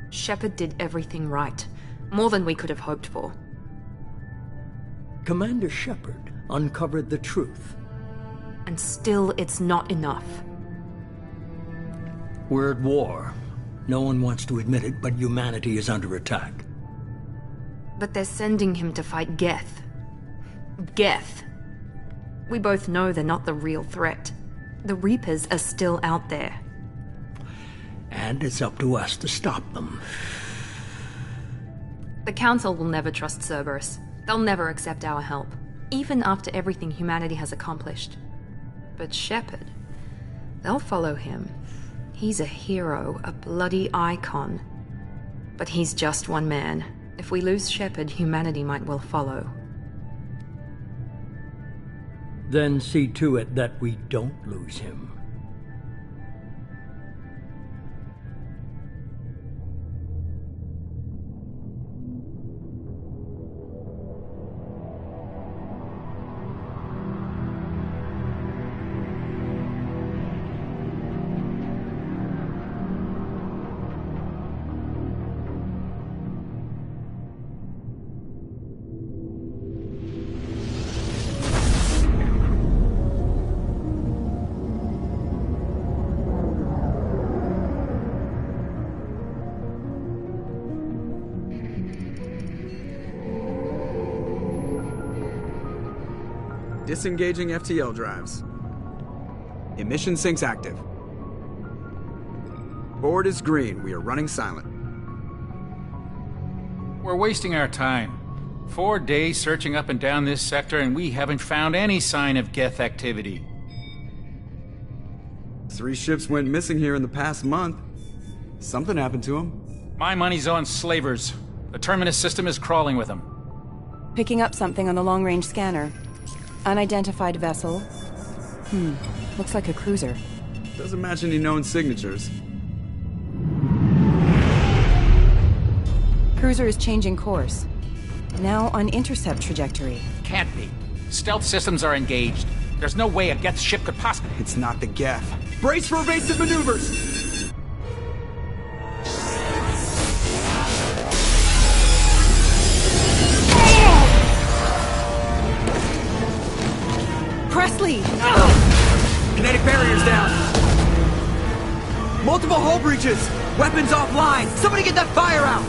Shepard did everything right. More than we could have hoped for. Commander Shepard uncovered the truth. And still, it's not enough. We're at war. No one wants to admit it, but humanity is under attack. But they're sending him to fight Geth. Geth. We both know they're not the real threat. The Reapers are still out there. And it's up to us to stop them. The Council will never trust Cerberus. They'll never accept our help, even after everything humanity has accomplished. But Shepard, they'll follow him. He's a hero, a bloody icon. But he's just one man. If we lose Shepard, humanity might well follow. Then see to it that we don't lose him. Disengaging FTL drives. Emission sinks active. Board is green. We are running silent. We're wasting our time. 4 days searching up and down this sector, and we haven't found any sign of Geth activity. 3 ships went missing here in the past month. Something happened to them. My money's on slavers. The Terminus system is crawling with them. Picking up something on the long-range scanner. Unidentified vessel. Looks like a cruiser. Doesn't match any known signatures. Cruiser is changing course. Now on intercept trajectory. Can't be. Stealth systems are engaged. There's no way a Geth ship could possibly... It's not the Geth. Brace for evasive maneuvers! Presley! Kinetic barriers down! Multiple hull breaches! Weapons offline! Somebody get that fire out!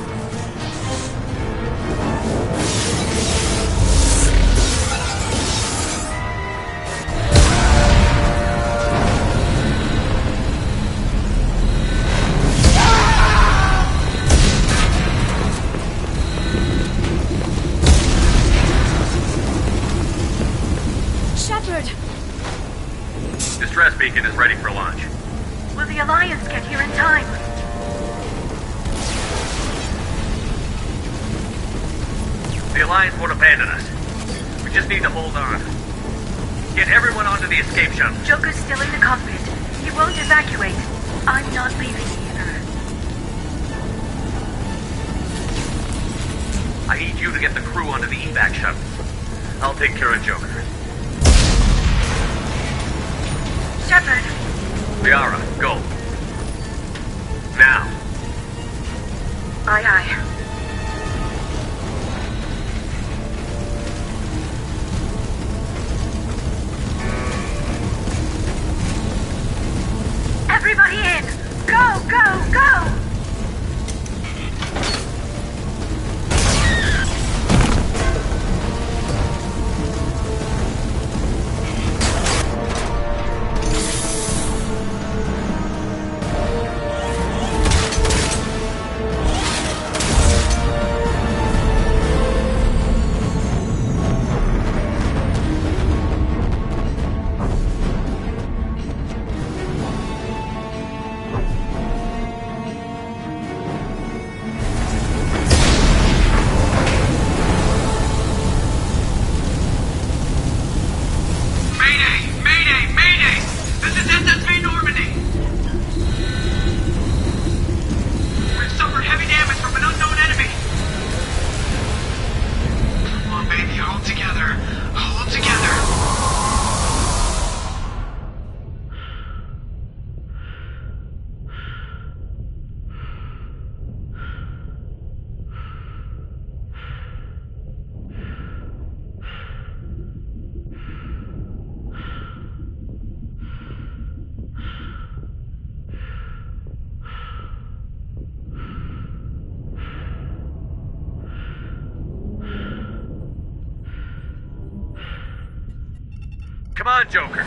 Distress beacon is ready for launch. Will the Alliance get here in time? The Alliance won't abandon us. We just need to hold on. Get everyone onto the escape shuttle. Joker's still in the cockpit. He won't evacuate. I'm not leaving either. I need you to get the crew onto the evac shuttle. I'll take care of Joker. Shepard! Liara, go. Now. Aye, aye. Everybody in! Go, go, go! Come on, Joker.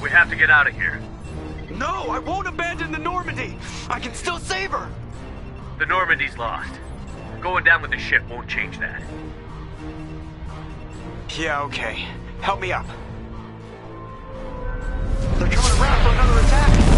We have to get out of here. No, I won't abandon the Normandy! I can still save her! The Normandy's lost. Going down with the ship won't change that. Yeah, okay. Help me up. They're coming around for another attack!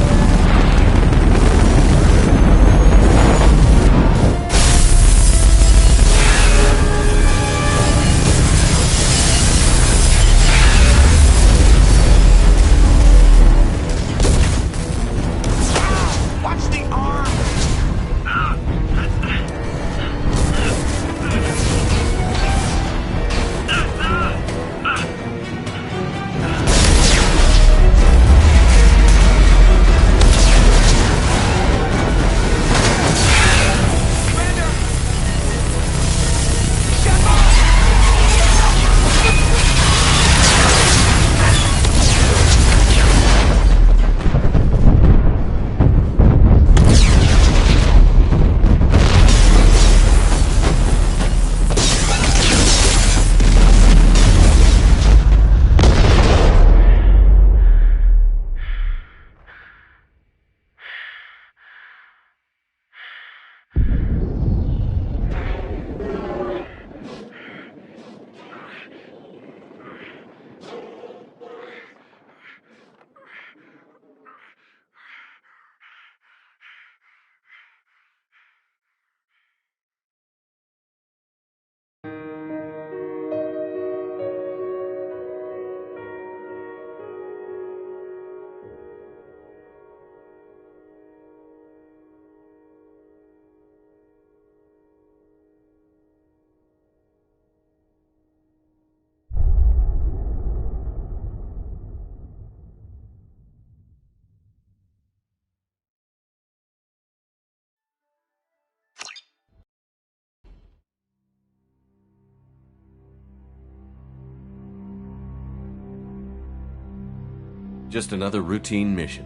Just another routine mission.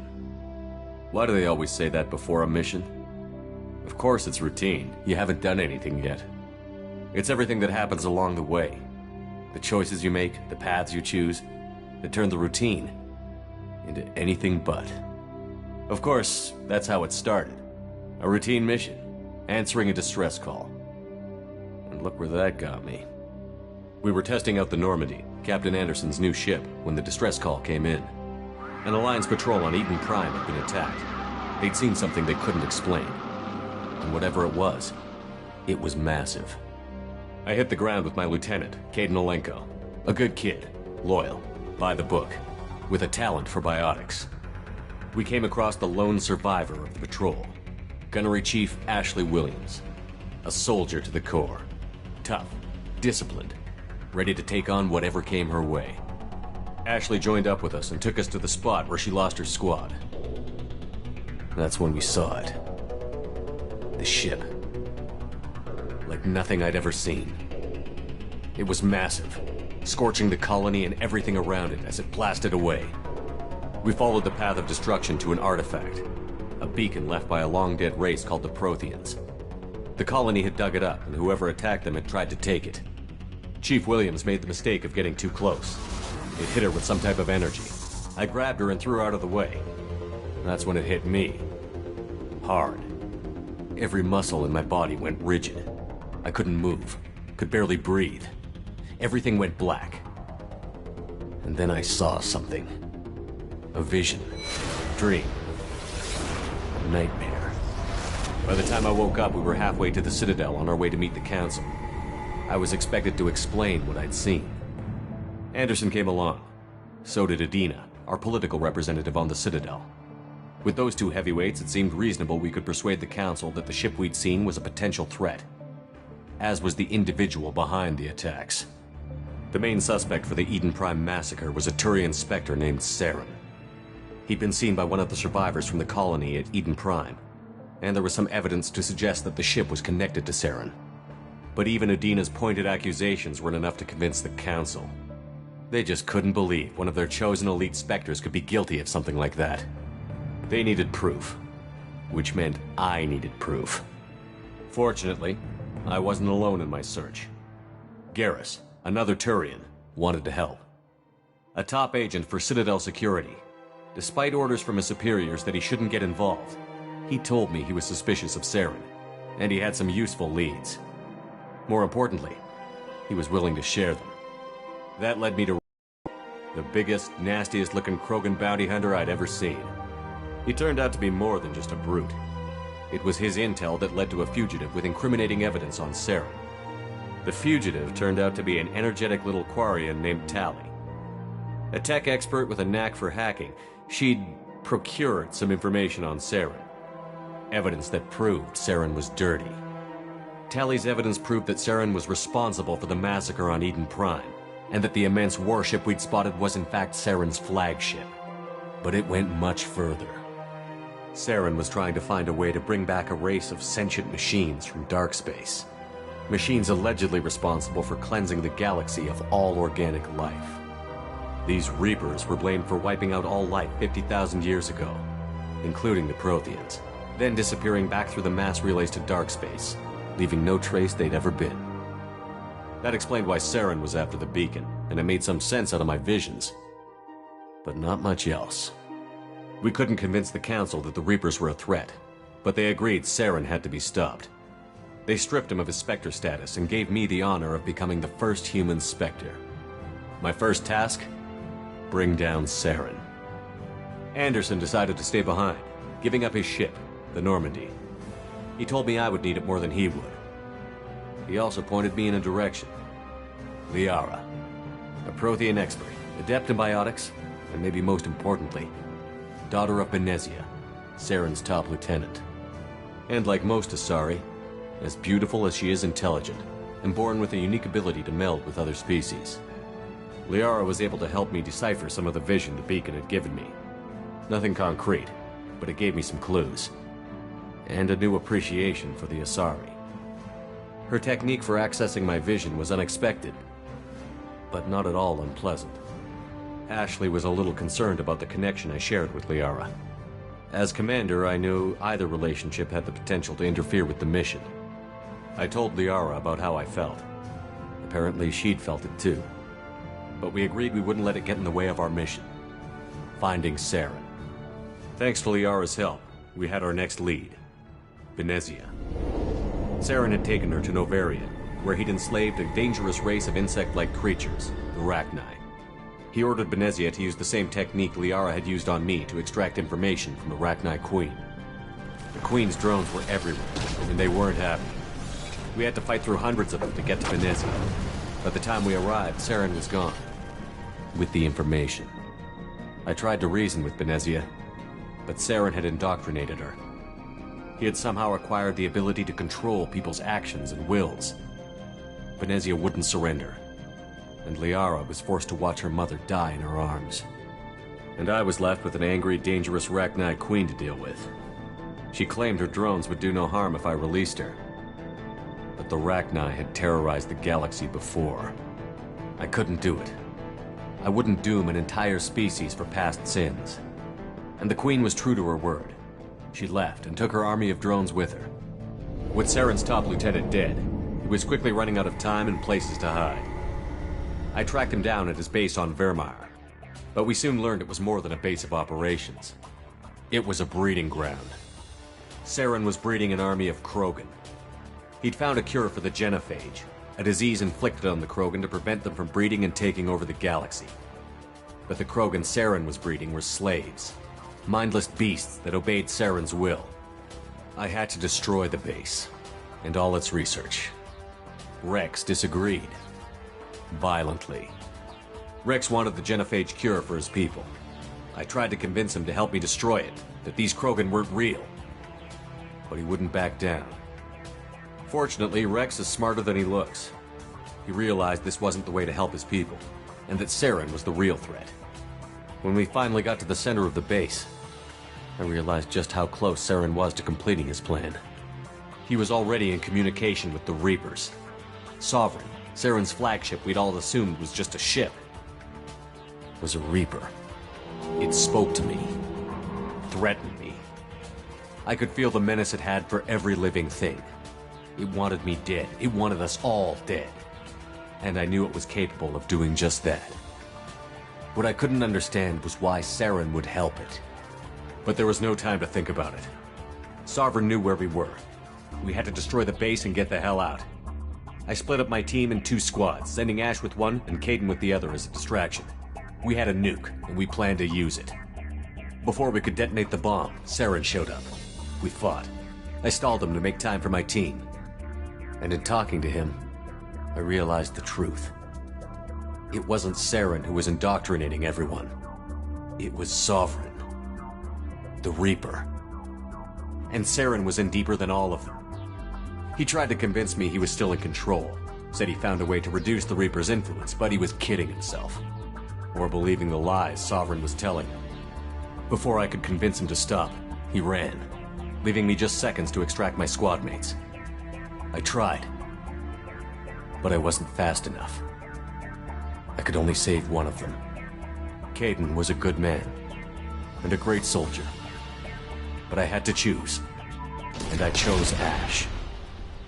Why do they always say that before a mission? Of course it's routine. You haven't done anything yet. It's everything that happens along the way. The choices you make, the paths you choose, that turn the routine into anything but. Of course, that's how it started. A routine mission, answering a distress call. And look where that got me. We were testing out the Normandy, Captain Anderson's new ship, when the distress call came in. An Alliance patrol on Eden Prime had been attacked. They'd seen something they couldn't explain. And whatever it was massive. I hit the ground with my lieutenant, Caden Olenko. A good kid, loyal, by the book, with a talent for biotics. We came across the lone survivor of the patrol, Gunnery Chief Ashley Williams. A soldier to the core. Tough, disciplined, ready to take on whatever came her way. Ashley joined up with us and took us to the spot where she lost her squad. That's when we saw it. The ship. Like nothing I'd ever seen. It was massive, scorching the colony and everything around it as it blasted away. We followed the path of destruction to an artifact, a beacon left by a long-dead race called the Protheans. The colony had dug it up, and whoever attacked them had tried to take it. Chief Williams made the mistake of getting too close. It hit her with some type of energy. I grabbed her and threw her out of the way. That's when it hit me. Hard. Every muscle in my body went rigid. I couldn't move, could barely breathe. Everything went black. And then I saw something. A vision. A dream. A nightmare. By the time I woke up, we were halfway to the Citadel on our way to meet the Council. I was expected to explain what I'd seen. Anderson came along. So did Adina, our political representative on the Citadel. With those two heavyweights, it seemed reasonable we could persuade the Council that the ship we'd seen was a potential threat. As was the individual behind the attacks. The main suspect for the Eden Prime massacre was a Turian Spectre named Saren. He'd been seen by one of the survivors from the colony at Eden Prime, and there was some evidence to suggest that the ship was connected to Saren. But even Adina's pointed accusations weren't enough to convince the Council. They just couldn't believe one of their chosen elite Spectres could be guilty of something like that. They needed proof, which meant I needed proof. Fortunately, I wasn't alone in my search. Garrus, another Turian, wanted to help. a top agent for Citadel Security. Despite orders from his superiors that he shouldn't get involved, he told me he was suspicious of Saren, and he had some useful leads. More importantly, he was willing to share them. That led me to the biggest, nastiest-looking Krogan bounty hunter I'd ever seen. He turned out to be more than just a brute. It was his intel that led to a fugitive with incriminating evidence on Saren. The fugitive turned out to be an energetic little Quarian named Tali. A tech expert with a knack for hacking, she'd procured some information on Saren. Evidence that proved Saren was dirty. Tali's evidence proved that Saren was responsible for the massacre on Eden Prime, and that the immense warship we'd spotted was in fact Saren's flagship. But it went much further. Saren was trying to find a way to bring back a race of sentient machines from dark space. Machines allegedly responsible for cleansing the galaxy of all organic life. These Reapers were blamed for wiping out all life 50,000 years ago, including the Protheans, then disappearing back through the mass relays to dark space, leaving no trace they'd ever been. That explained why Saren was after the beacon, and it made some sense out of my visions. But not much else. We couldn't convince the Council that the Reapers were a threat, but they agreed Saren had to be stopped. They stripped him of his Spectre status and gave me the honor of becoming the first human Spectre. My first task? Bring down Saren. Anderson decided to stay behind, giving up his ship, the Normandy. He told me I would need it more than he would. He also pointed me in a direction. Liara, a Prothean expert, adept in biotics, and maybe most importantly, daughter of Benezia, Saren's top lieutenant. And like most Asari, as beautiful as she is intelligent, and born with a unique ability to meld with other species. Liara was able to help me decipher some of the vision the beacon had given me. Nothing concrete, but it gave me some clues. And a new appreciation for the Asari. Her technique for accessing my vision was unexpected, but not at all unpleasant. Ashley was a little concerned about the connection I shared with Liara. As commander, I knew either relationship had the potential to interfere with the mission. I told Liara about how I felt. Apparently she'd felt it too. But we agreed we wouldn't let it get in the way of our mission. Finding Saren. Thanks to Liara's help, we had our next lead. Benezia. Saren had taken her to Novarian, where he'd enslaved a dangerous race of insect-like creatures, the Rachni. He ordered Benezia to use the same technique Liara had used on me to extract information from the Rachni Queen. The Queen's drones were everywhere, and they weren't happy. We had to fight through hundreds of them to get to Benezia. By the time we arrived, Saren was gone. With the information. I tried to reason with Benezia, but Saren had indoctrinated her. He had somehow acquired the ability to control people's actions and wills. Benezia wouldn't surrender, and Liara was forced to watch her mother die in her arms. And I was left with an angry, dangerous Rachni Queen to deal with. She claimed her drones would do no harm if I released her. But the Rachni had terrorized the galaxy before. I couldn't do it. I wouldn't doom an entire species for past sins. And the Queen was true to her word. She left and took her army of drones with her. With Saren's top lieutenant dead, he was quickly running out of time and places to hide. I tracked him down at his base on Vermeer, but we soon learned it was more than a base of operations. It was a breeding ground. Saren was breeding an army of Krogan. He'd found a cure for the genophage, a disease inflicted on the Krogan to prevent them from breeding and taking over the galaxy. But the Krogan Saren was breeding were slaves, mindless beasts that obeyed Saren's will. I had to destroy the base, and all its research. Rex disagreed. Violently. Rex wanted the genophage cure for his people. I tried to convince him to help me destroy it, that these Krogan weren't real. But he wouldn't back down. Fortunately, Rex is smarter than he looks. He realized this wasn't the way to help his people, and that Saren was the real threat. When we finally got to the center of the base, I realized just how close Saren was to completing his plan. He was already in communication with the Reapers. Sovereign, Saren's flagship we'd all assumed was just a ship, was a Reaper. It spoke to me, threatened me. I could feel the menace it had for every living thing. It wanted me dead. It wanted us all dead. And I knew it was capable of doing just that. What I couldn't understand was why Saren would help it. But there was no time to think about it. Sovereign knew where we were. We had to destroy the base and get the hell out. I split up my team in 2 squads, sending Ash with one and Kaidan with the other as a distraction. We had a nuke, and we planned to use it. Before we could detonate the bomb, Saren showed up. We fought. I stalled him to make time for my team. And in talking to him, I realized the truth. It wasn't Saren who was indoctrinating everyone. It was Sovereign. The Reaper. And Saren was in deeper than all of them. He tried to convince me he was still in control. Said he found a way to reduce the Reaper's influence, but he was kidding himself. Or believing the lies Sovereign was telling him. Before I could convince him to stop, he ran, leaving me just seconds to extract my squad mates. I tried, but I wasn't fast enough. I could only save one of them. Kaidan was a good man, and a great soldier. But I had to choose, and I chose Ash.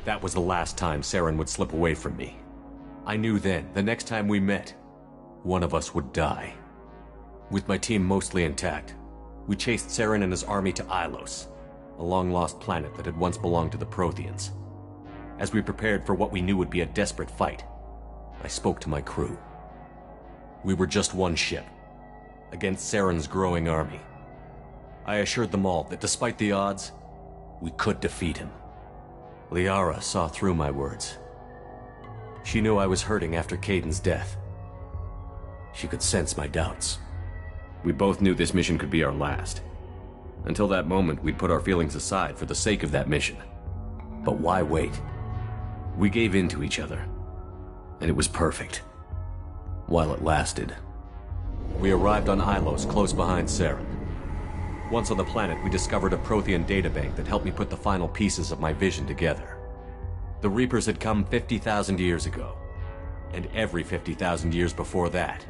That was the last time Saren would slip away from me. I knew then, the next time we met, one of us would die. With my team mostly intact, we chased Saren and his army to Ilos, a long-lost planet that had once belonged to the Protheans. As we prepared for what we knew would be a desperate fight, I spoke to my crew. We were just one ship, against Saren's growing army. I assured them all that despite the odds, we could defeat him. Liara saw through my words. She knew I was hurting after Kaidan's death. She could sense my doubts. We both knew this mission could be our last. Until that moment, we'd put our feelings aside for the sake of that mission. But why wait? We gave in to each other, and it was perfect. While it lasted. We arrived on Ilos, close behind Saren. Once on the planet, we discovered a Prothean databank that helped me put the final pieces of my vision together. The Reapers had come 50,000 years ago, and every 50,000 years before that,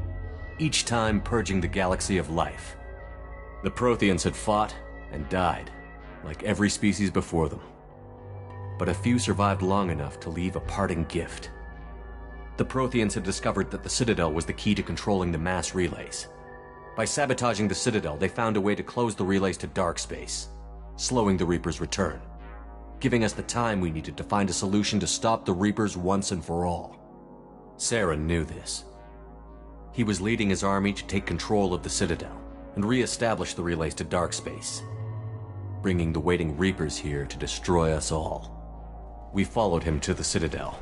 each time purging the galaxy of life. The Protheans had fought and died, like every species before them. But a few survived long enough to leave a parting gift. The Protheans had discovered that the Citadel was the key to controlling the mass relays. By sabotaging the Citadel, they found a way to close the relays to dark space, slowing the Reaper's return, giving us the time we needed to find a solution to stop the Reapers once and for all. Saren knew this. He was leading his army to take control of the Citadel and re-establish the relays to dark space, bringing the waiting Reapers here to destroy us all. We followed him to the Citadel.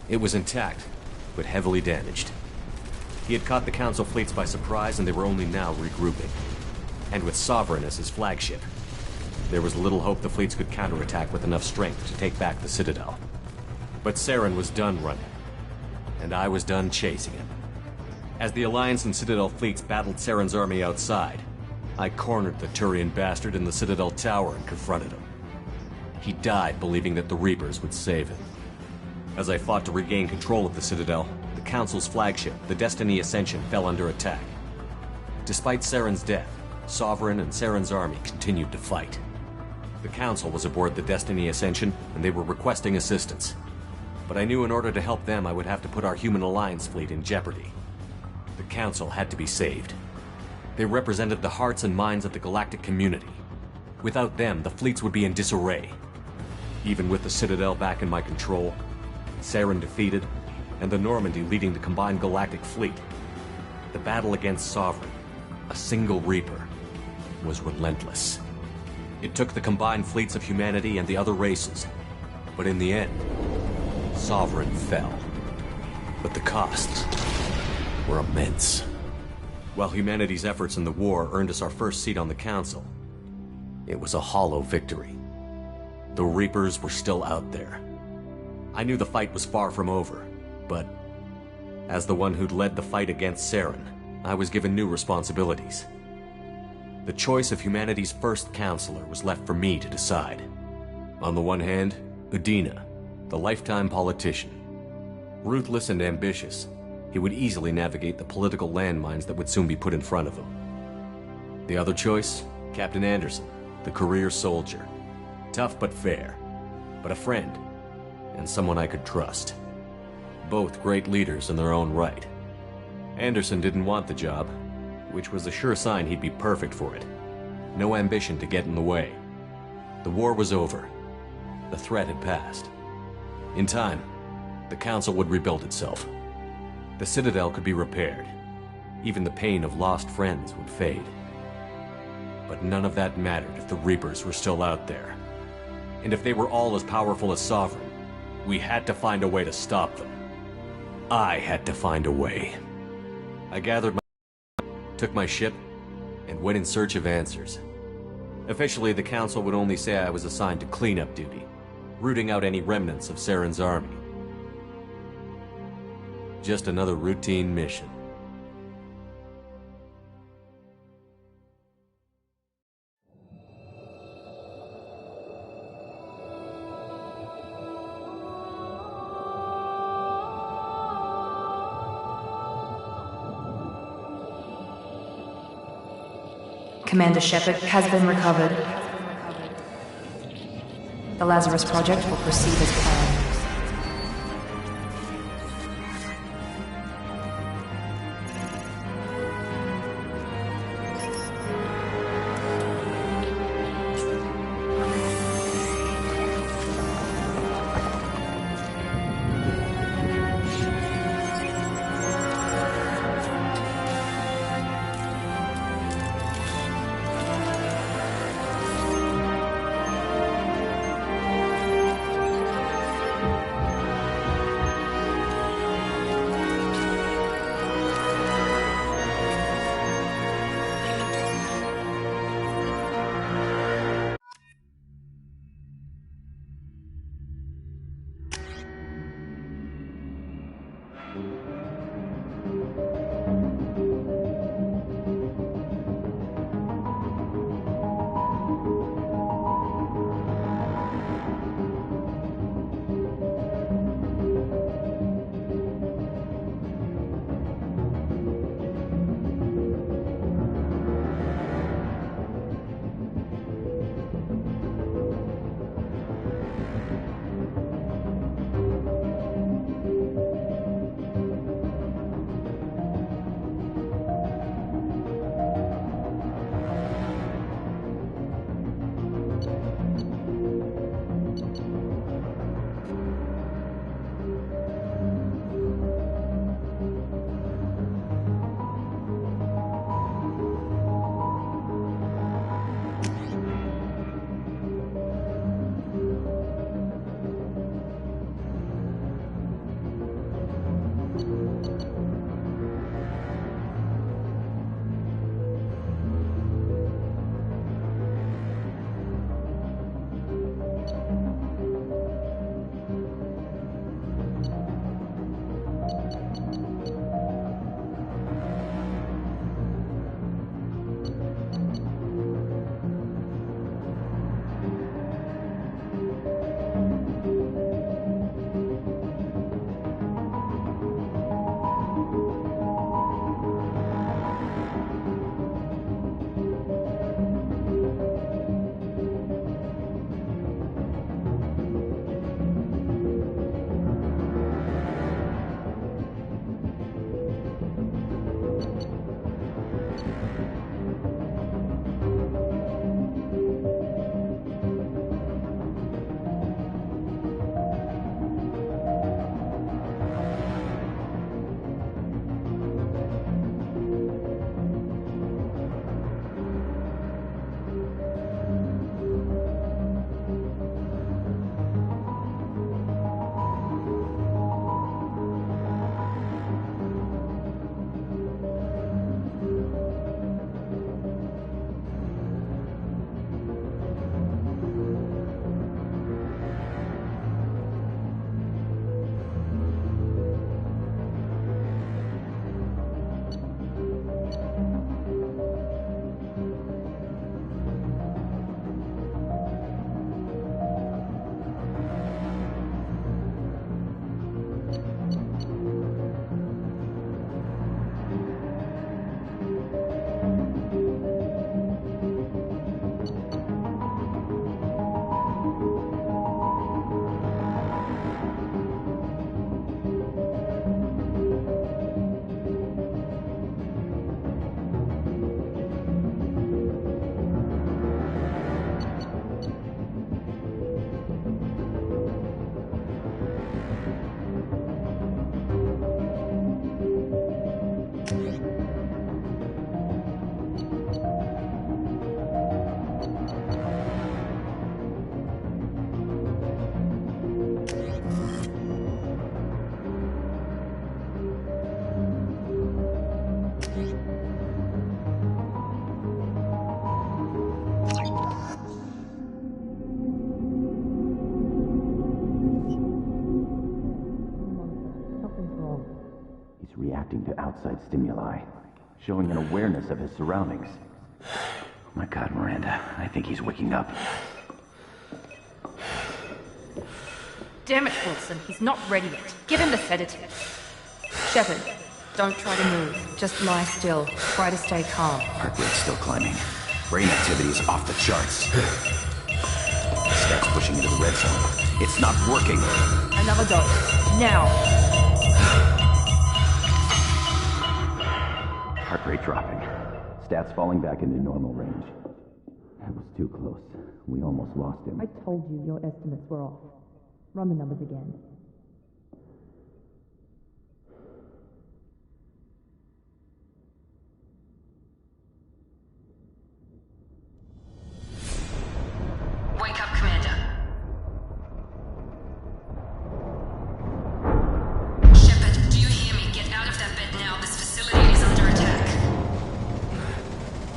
It was intact, but heavily damaged. He had caught the Council fleets by surprise, and they were only now regrouping. And with Sovereign as his flagship, there was little hope the fleets could counterattack with enough strength to take back the Citadel. But Saren was done running, and I was done chasing him. As the Alliance and Citadel fleets battled Saren's army outside, I cornered the Turian bastard in the Citadel tower and confronted him. He died believing that the Reapers would save him. As I fought to regain control of the Citadel, the Council's flagship, the Destiny Ascension, fell under attack. Despite Saren's death, Sovereign and Saren's army continued to fight. The Council was aboard the Destiny Ascension, and they were requesting assistance. But I knew in order to help them, I would have to put our human Alliance fleet in jeopardy. The Council had to be saved. They represented the hearts and minds of the galactic community. Without them, the fleets would be in disarray. Even with the Citadel back in my control, Saren defeated, and the Normandy leading the combined galactic fleet, the battle against Sovereign, a single Reaper, was relentless. It took the combined fleets of humanity and the other races, but in the end, Sovereign fell. But the costs were immense. While humanity's efforts in the war earned us our first seat on the Council, it was a hollow victory. The Reapers were still out there. I knew the fight was far from over, but as the one who'd led the fight against Saren, I was given new responsibilities. The choice of humanity's first counselor was left for me to decide. On the one hand, Udina, the lifetime politician. Ruthless and ambitious, he would easily navigate the political landmines that would soon be put in front of him. The other choice, Captain Anderson, the career soldier. Tough but fair, but a friend, and someone I could trust. Both great leaders in their own right. Anderson didn't want the job, which was a sure sign he'd be perfect for it. No ambition to get in the way. The war was over. The threat had passed. In time, the Council would rebuild itself. The Citadel could be repaired. Even the pain of lost friends would fade. But none of that mattered if the Reapers were still out there. And if they were all as powerful as Sovereign, we had to find a way to stop them. I had to find a way. I gathered took my ship, and went in search of answers. Officially, the Council would only say I was assigned to cleanup duty, rooting out any remnants of Saren's army. Just another routine mission. Commander Shepard has been recovered. The Lazarus Project will proceed as planned. reacting to outside stimuli, showing an awareness of his surroundings. My God, Miranda, I think he's waking up. Damn it, Wilson, he's not ready yet. Give him the sedative. Shepard, don't try to move. Just lie still. Try to stay calm. Heart rate's still climbing. Brain activity is off the charts. Stats pushing into the red zone. It's not working. Another dose. Now. Heart rate dropping. Stats falling back into normal range. That was too close. We almost lost him. I told you your estimates were off. Run the numbers again. Wake up, Commander. Shepard, do you hear me? Get out of that bed now. This facility is under attack.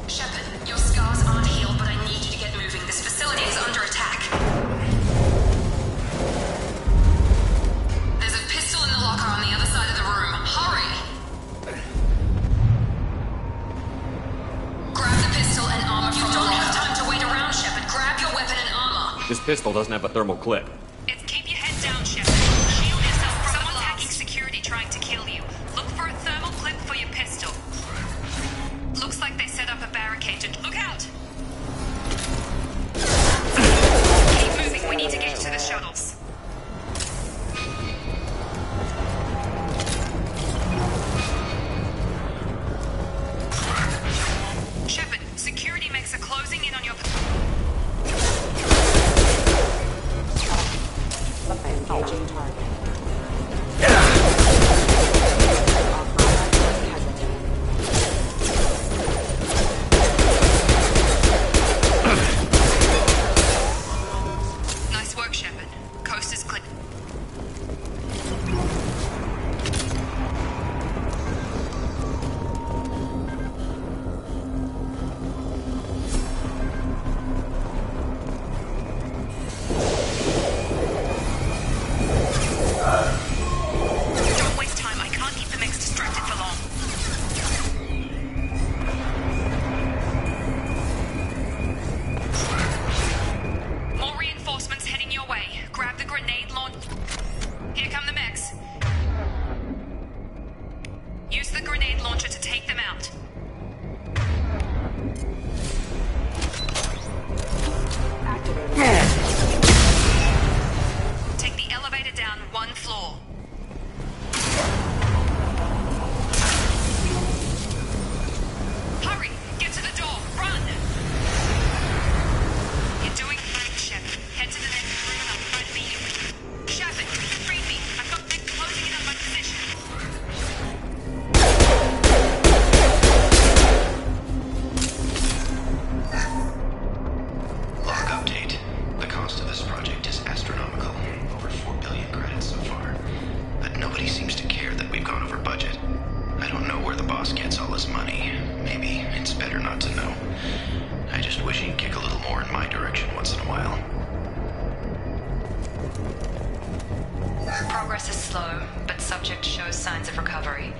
Shepard, your scars aren't healed, but I need you to get moving. This facility is under attack. There's a pistol in the locker on the other side of the room. Hurry! Grab the pistol and armor from the locker. You don't have time to wait around, Shepard. Grab your weapon and armor. This pistol doesn't have a thermal clip. Keep your head down, Shepard. Shield yourself from someone hacking security trying to kill you. Look for a thermal clip for your pistol. Looks like they set up a barricade. Look out! Keep moving. We need to get to the shuttles. Shepard, security mechs are closing in on your... Engaging target. Nice work, Shepard. Coast is clear. Don't waste time. I can't keep the mechs distracted for long. More reinforcements heading your way. Grab the grenade launch. Here come the mechs. Use the grenade launcher to take them out. Take the elevator down one floor. Hurry! Get to the door! Run! You're doing great, Shepard. Head to the next room and I'll try to meet you. Shepard, read me. I've got things closing in on my position. Log update. The cost of this project is astronomical. Over 4 billion credits so far. But nobody seems to care that we've gone over budget. I don't know where the boss gets all his money. Maybe it's better not to know. I just wish he'd kick a little more in my direction once in a while. Progress is slow, but subject shows signs of recovery.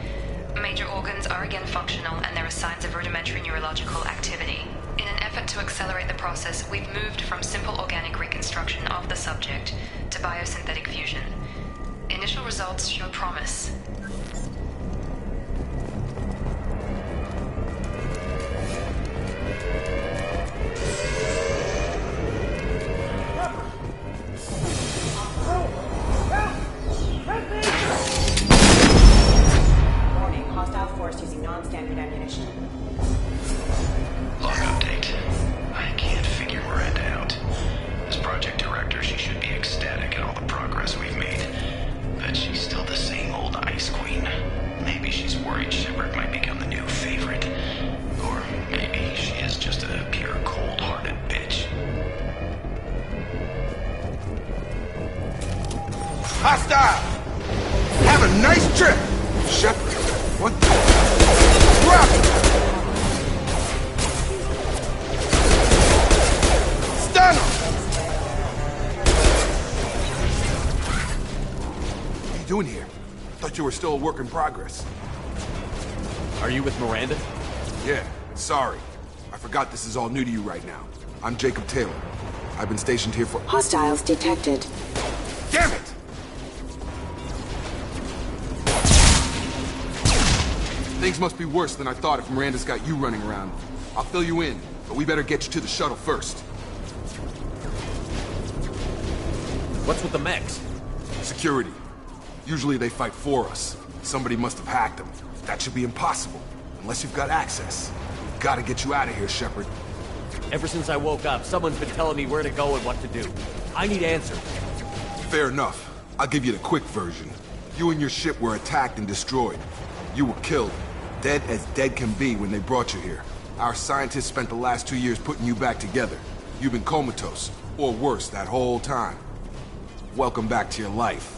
Major organs are again functional, and there are signs of rudimentary neurological activity. In an effort to accelerate the process, we've moved from simple organic reconstruction of the subject to biosynthetic fusion. Initial results show promise. Warning, hostile force using non-standard ammunition. Log update. I can't figure Miranda out. As project director, she should be ecstatic at all the progress we've made. But she's still the same old ice queen. Maybe she's worried Shepard might become the new favorite. Or maybe she is just a pure cold-hearted bitch. Hostile! Have a nice trip! Shepard, what the... Drop it! Stun him! What are you doing here? Thought you were still a work in progress. Are you with Miranda? Yeah, sorry. I forgot this is all new to you right now. I'm Jacob Taylor. I've been stationed here for— Hostiles detected. Damn it! Things must be worse than I thought if Miranda's got you running around. I'll fill you in, but we better get you to the shuttle first. What's with the mechs? Security. Usually they fight for us. Somebody must have hacked them. That should be impossible, unless you've got access. We've gotta get you out of here, Shepard. Ever since I woke up, someone's been telling me where to go and what to do. I need answers. Fair enough. I'll give you the quick version. You and your ship were attacked and destroyed. You were killed. Dead as dead can be when they brought you here. Our scientists spent the last 2 years putting you back together. You've been comatose, or worse, that whole time. Welcome back to your life.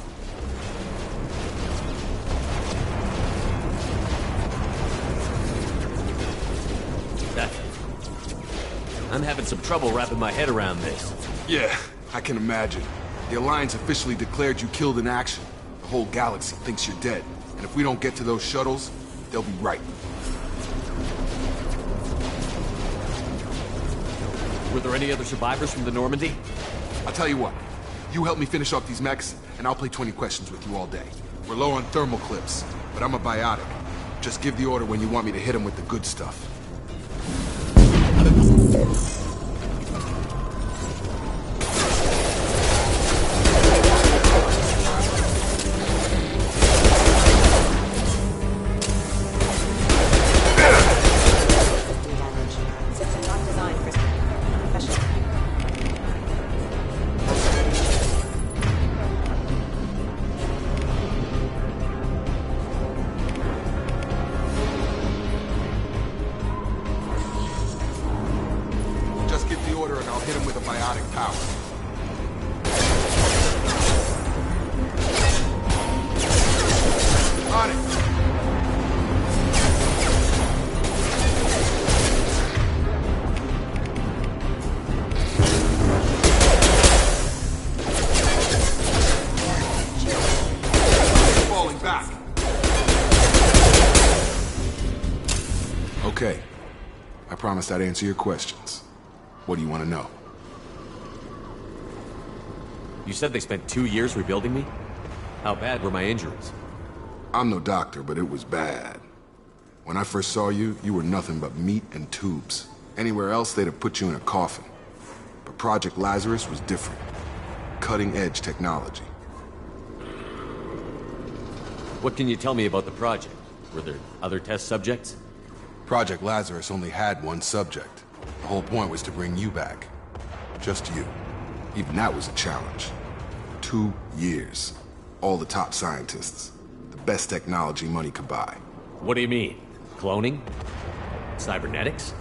I'm having some trouble wrapping my head around this. Yeah, I can imagine. The Alliance officially declared you killed in action. The whole galaxy thinks you're dead. And if we don't get to those shuttles, they'll be right. Were there any other survivors from the Normandy? I'll tell you what. You help me finish off these mechs, and I'll play 20 questions with you all day. We're low on thermal clips, but I'm a biotic. Just give the order when you want me to hit them with the good stuff. Okay. I promised I'd answer your questions. What do you want to know? You said they spent 2 years rebuilding me? How bad were my injuries? I'm no doctor, but it was bad. When I first saw you, you were nothing but meat and tubes. Anywhere else, they'd have put you in a coffin. But Project Lazarus was different. Cutting-edge technology. What can you tell me about the project? Were there other test subjects? Project Lazarus only had one subject. The whole point was to bring you back. Just you. Even that was a challenge. 2 years. All the top scientists. The best technology money could buy. What do you mean? Cloning? Cybernetics?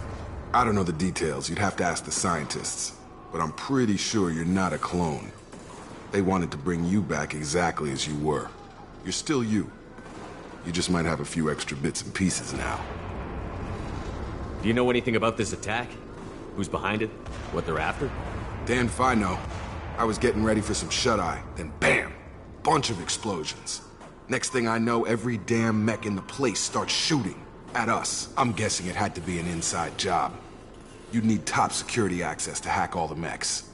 I don't know the details. You'd have to ask the scientists. But I'm pretty sure you're not a clone. They wanted to bring you back exactly as you were. You're still you. You just might have a few extra bits and pieces now. Do you know anything about this attack? Who's behind it? What they're after? Damn if I know. I was getting ready for some shut-eye, then bam! Bunch of explosions. Next thing I know, every damn mech in the place starts shooting at us. I'm guessing it had to be an inside job. You'd need top security access to hack all the mechs.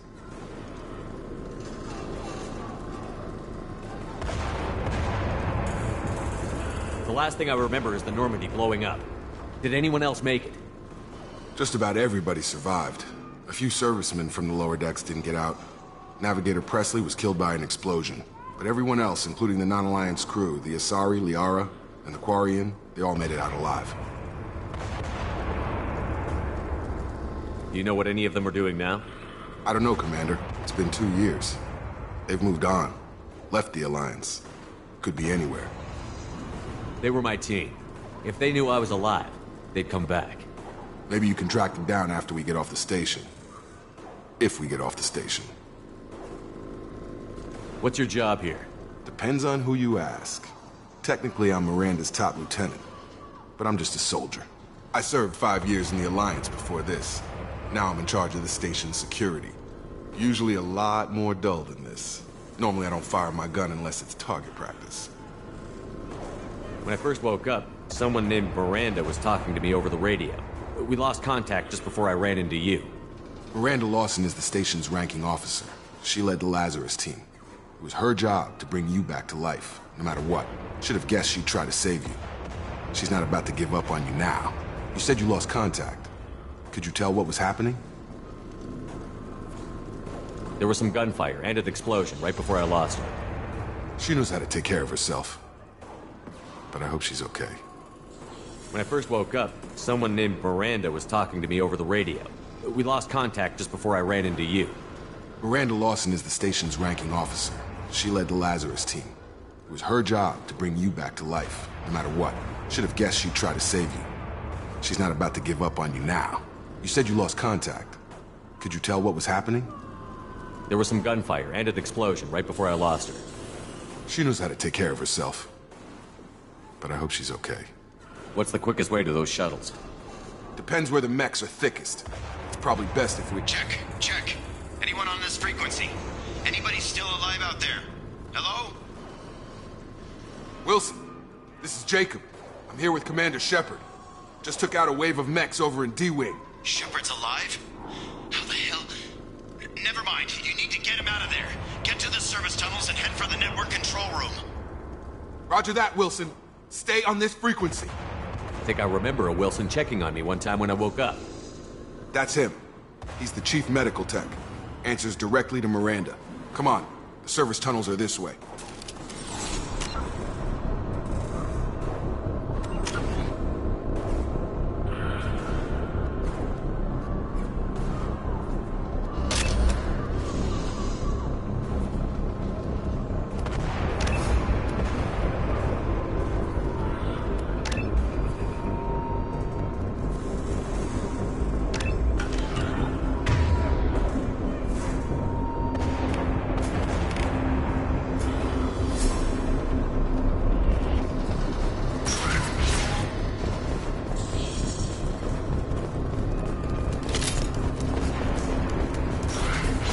The last thing I remember is the Normandy blowing up. Did anyone else make it? Just about everybody survived. A few servicemen from the lower decks didn't get out. Navigator Presley was killed by an explosion. But everyone else, including the non-Alliance crew, the Asari, Liara, and the Quarian, they all made it out alive. Do you know what any of them are doing now? I don't know, Commander. It's been 2 years. They've moved on. Left the Alliance. Could be anywhere. They were my team. If they knew I was alive, they'd come back. Maybe you can track them down after we get off the station. If we get off the station. What's your job here? Depends on who you ask. Technically, I'm Miranda's top lieutenant. But I'm just a soldier. I served 5 years in the Alliance before this. Now I'm in charge of the station's security. Usually a lot more dull than this. Normally I don't fire my gun unless it's target practice. When I first woke up, Someone named Miranda was talking to me over the radio. We lost contact just before I ran into you. Miranda Lawson is the station's ranking officer. She led the Lazarus team. It was her job to bring you back to life, no matter what. Should have guessed she'd try to save you. She's not about to give up on you now. You said you lost contact. Could you tell what was happening? There was some gunfire and an explosion right before I lost her. She knows how to take care of herself. But I hope she's okay. When I first woke up, someone named Miranda was talking to me over the radio. We lost contact just before I ran into you. Miranda Lawson is the station's ranking officer. She led the Lazarus team. It was her job to bring you back to life, no matter what. Should have guessed she'd try to save you. She's not about to give up on you now. You said you lost contact. Could you tell what was happening? There was some gunfire and an explosion right before I lost her. She knows how to take care of herself. But I hope she's okay. What's the quickest way to those shuttles? Depends where the mechs are thickest. It's probably best if we... Check. Anyone on this frequency? Anybody still alive out there? Hello? Wilson, this is Jacob. I'm here with Commander Shepard. Just took out a wave of mechs over in D-Wing. Shepard's alive? How the hell? Never mind. You need to get him out of there. Get to the service tunnels and head for the network control room. Roger that, Wilson. Stay on this frequency. I think I remember a Wilson checking on me one time when I woke up. That's him. He's the chief medical tech. Answers directly to Miranda. Come on. The service tunnels are this way.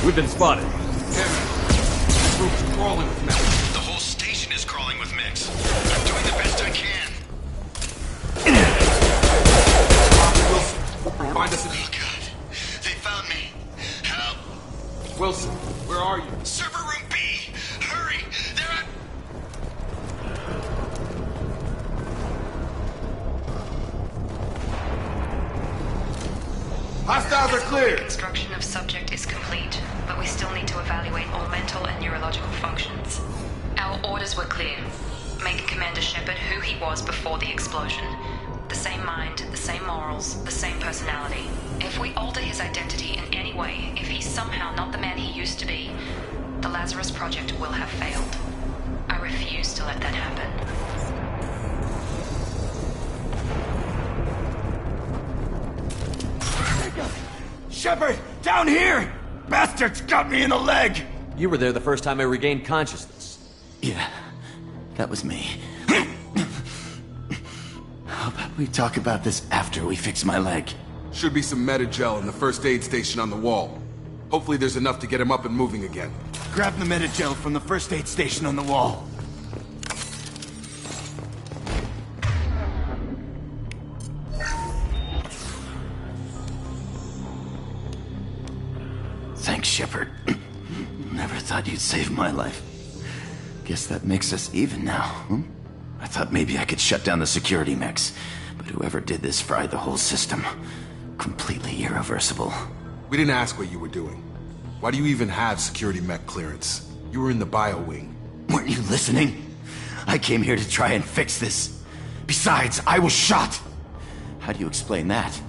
We've been spotted. This room's crawling with mechs. The whole station is crawling with mechs. I'm doing the best I can. Wilson, find us Oh, God. They found me. Help! Wilson, where are you? Server room B! Hurry! They're at... Hostiles are clear! Construction of subject is complete, but we still need to evaluate all mental and neurological functions. Our orders were clear. Make Commander Shepard who he was before the explosion. The same mind, the same morals, the same personality. If we alter his identity in any way, if he's somehow not the man he used to be, the Lazarus Project will have failed. I refuse to let that happen. Shepard! Down here! Bastards got me in the leg! You were there the first time I regained consciousness. Yeah, that was me. How about we talk about this after we fix my leg? Should be some Metagel in the first aid station on the wall. Hopefully there's enough to get him up and moving again. Grab the Metagel from the first aid station on the wall. Thanks, Shepard. Never thought you'd save my life. Guess that makes us even now, hmm? I thought maybe I could shut down the security mechs, but whoever did this fried the whole system. Completely irreversible. We didn't ask what you were doing. Why do you even have security mech clearance? You were in the bio wing. Weren't you listening? I came here to try and fix this. Besides, I was shot. How do you explain that?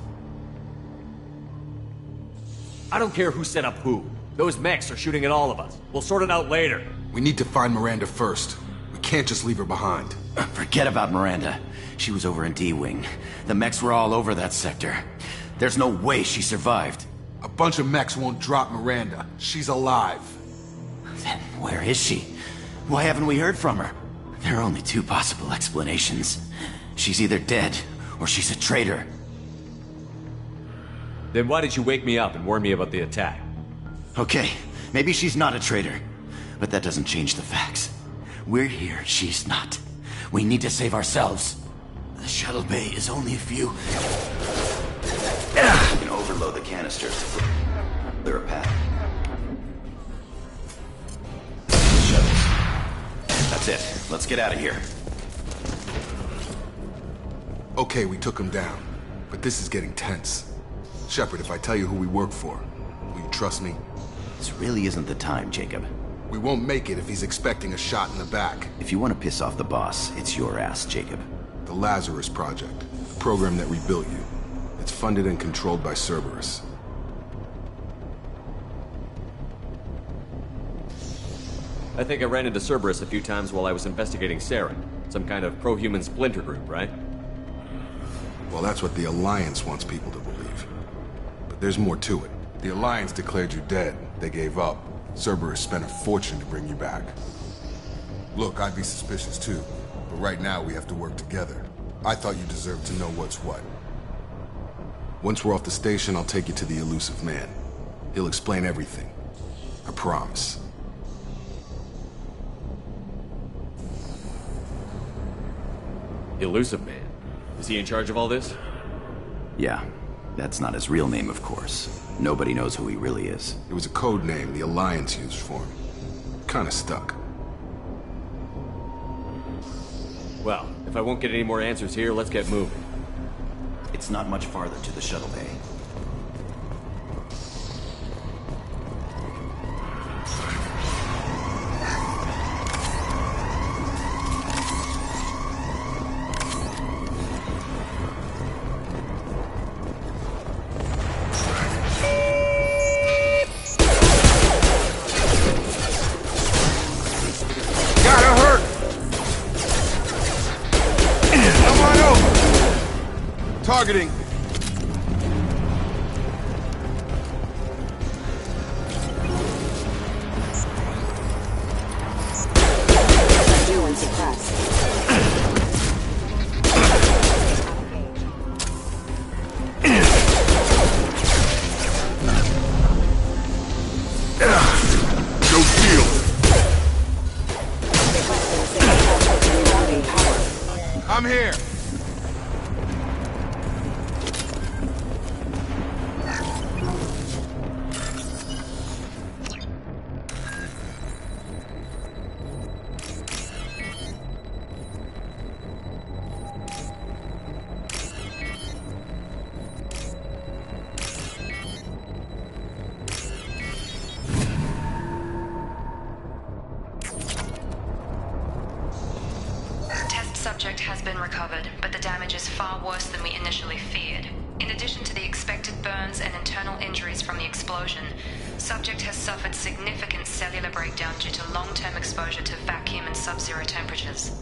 I don't care who set up who. Those mechs are shooting at all of us. We'll sort it out later. We need to find Miranda first. We can't just leave her behind. Forget about Miranda. She was over in D-Wing. The mechs were all over that sector. There's no way she survived. A bunch of mechs won't drop Miranda. She's alive. Then where is she? Why haven't we heard from her? There are only two possible explanations. She's either dead, or she's a traitor. Then why did you wake me up and warn me about the attack? Okay, maybe she's not a traitor. But that doesn't change the facts. We're here, she's not. We need to save ourselves. shuttle bay is only a few. You can overload the canisters to clear a path. Shuttles. That's it. Let's get out of here. Okay, we took him down. But this is getting tense. Shepard, if I tell you who we work for, will you trust me? This really isn't the time, Jacob. We won't make it if he's expecting a shot in the back. If you want to piss off the boss, it's your ass, Jacob. The Lazarus Project, the program that rebuilt you. It's funded and controlled by Cerberus. I think I ran into Cerberus a few times while I was investigating Saren. Some kind of pro-human splinter group, right? Well, that's what the Alliance wants people to believe. But there's more to it. The Alliance declared you dead. They gave up. Cerberus spent a fortune to bring you back. Look, I'd be suspicious too. But right now, we have to work together. I thought you deserved to know what's what. Once we're off the station, I'll take you to the Elusive Man. He'll explain everything. I promise. Elusive Man? Is he in charge of all this? Yeah. That's not his real name, of course. Nobody knows who he really is. It was a code name the Alliance used for him. Kinda stuck. Well, if I won't get any more answers here, let's get moving. It's not much farther to the shuttle bay. Targeting. I'm here. Subject has been recovered, but the damage is far worse than we initially feared. In addition to the expected burns and internal injuries from the explosion, subject has suffered significant cellular breakdown due to long-term exposure to vacuum and sub-zero temperatures.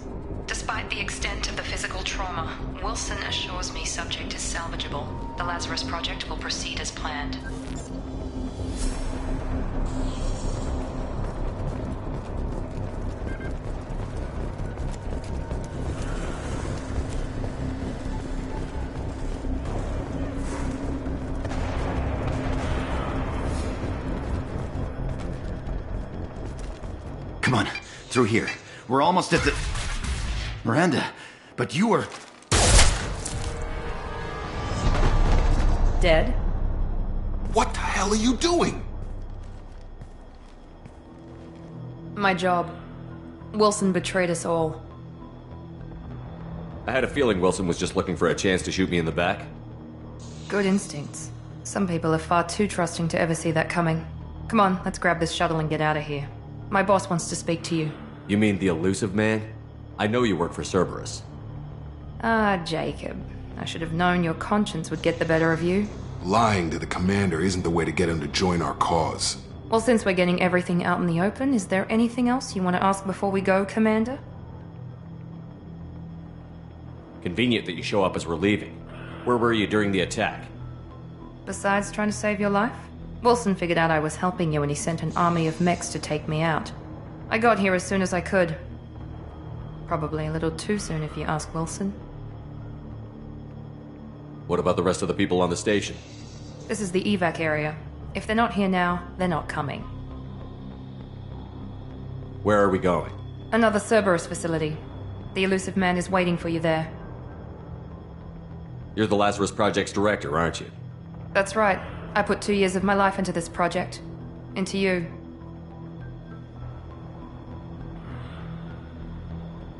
Despite the extent of the physical trauma, Wilson assures me subject is salvageable. The Lazarus Project will proceed as planned. Come on, through here. We're almost at the... Miranda, but you were... Dead? What the hell are you doing? My job. Wilson betrayed us all. I had a feeling Wilson was just looking for a chance to shoot me in the back. Good instincts. Some people are far too trusting to ever see that coming. Come on, let's grab this shuttle and get out of here. My boss wants to speak to you. You mean the Elusive Man? I know you work for Cerberus. Ah, Jacob. I should have known your conscience would get the better of you. Lying to the commander isn't the way to get him to join our cause. Well, since we're getting everything out in the open, is there anything else you want to ask before we go, Commander? Convenient that you show up as we're leaving. Where were you during the attack? Besides trying to save your life? Wilson figured out I was helping you and he sent an army of mechs to take me out. I got here as soon as I could. Probably a little too soon if you ask Wilson. What about the rest of the people on the station? This is the evac area. If they're not here now, they're not coming. Where are we going? Another Cerberus facility. The Elusive Man is waiting for you there. You're the Lazarus Project's director, aren't you? That's right. I put 2 years of my life into this project. Into you.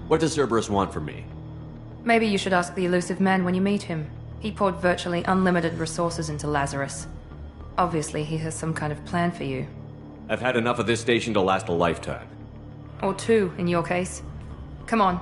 What does Cerberus want from me? Maybe you should ask the elusive man when you meet him. He poured virtually unlimited resources into Lazarus. Obviously, he has some kind of plan for you. I've had enough of this station to last a lifetime. Or 2, in your case. Come on.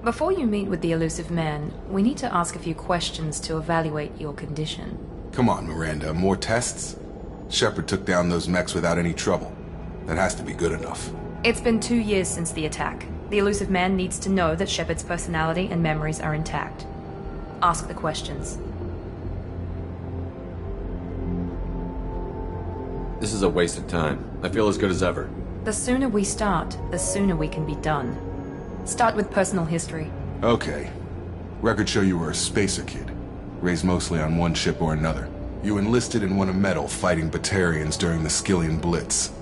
Before you meet with the elusive man, we need to ask a few questions to evaluate your condition. Come on, Miranda, more tests? Shepard took down those mechs without any trouble. That has to be good enough. It's been 2 years since the attack. The elusive man needs to know that Shepard's personality and memories are intact. Ask the questions. This is a waste of time. I feel as good as ever. The sooner we start, the sooner we can be done. Start with personal history. Okay. Records show you were a spacer kid, raised mostly on one ship or another. You enlisted and won a medal fighting Batarians during the Skillian Blitz.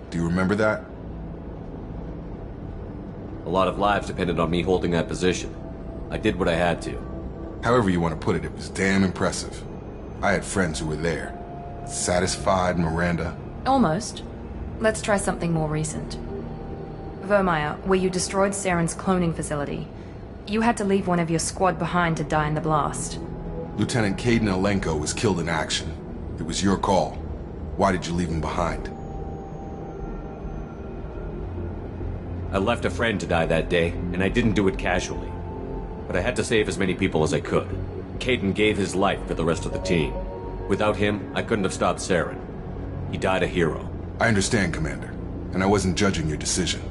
Do you remember that? A lot of lives depended on me holding that position. I did what I had to. However you want to put it, it was damn impressive. I had friends who were there. Satisfied, Miranda? Almost. Let's try something more recent. Vermeer, where you destroyed Saren's cloning facility. You had to leave one of your squad behind to die in the blast. Lieutenant Caden Alenko was killed in action. It was your call. Why did you leave him behind? I left a friend to die that day, and I didn't do it casually. But I had to save as many people as I could. Caden gave his life for the rest of the team. Without him, I couldn't have stopped Saren. He died a hero. I understand, Commander, and I wasn't judging your decision.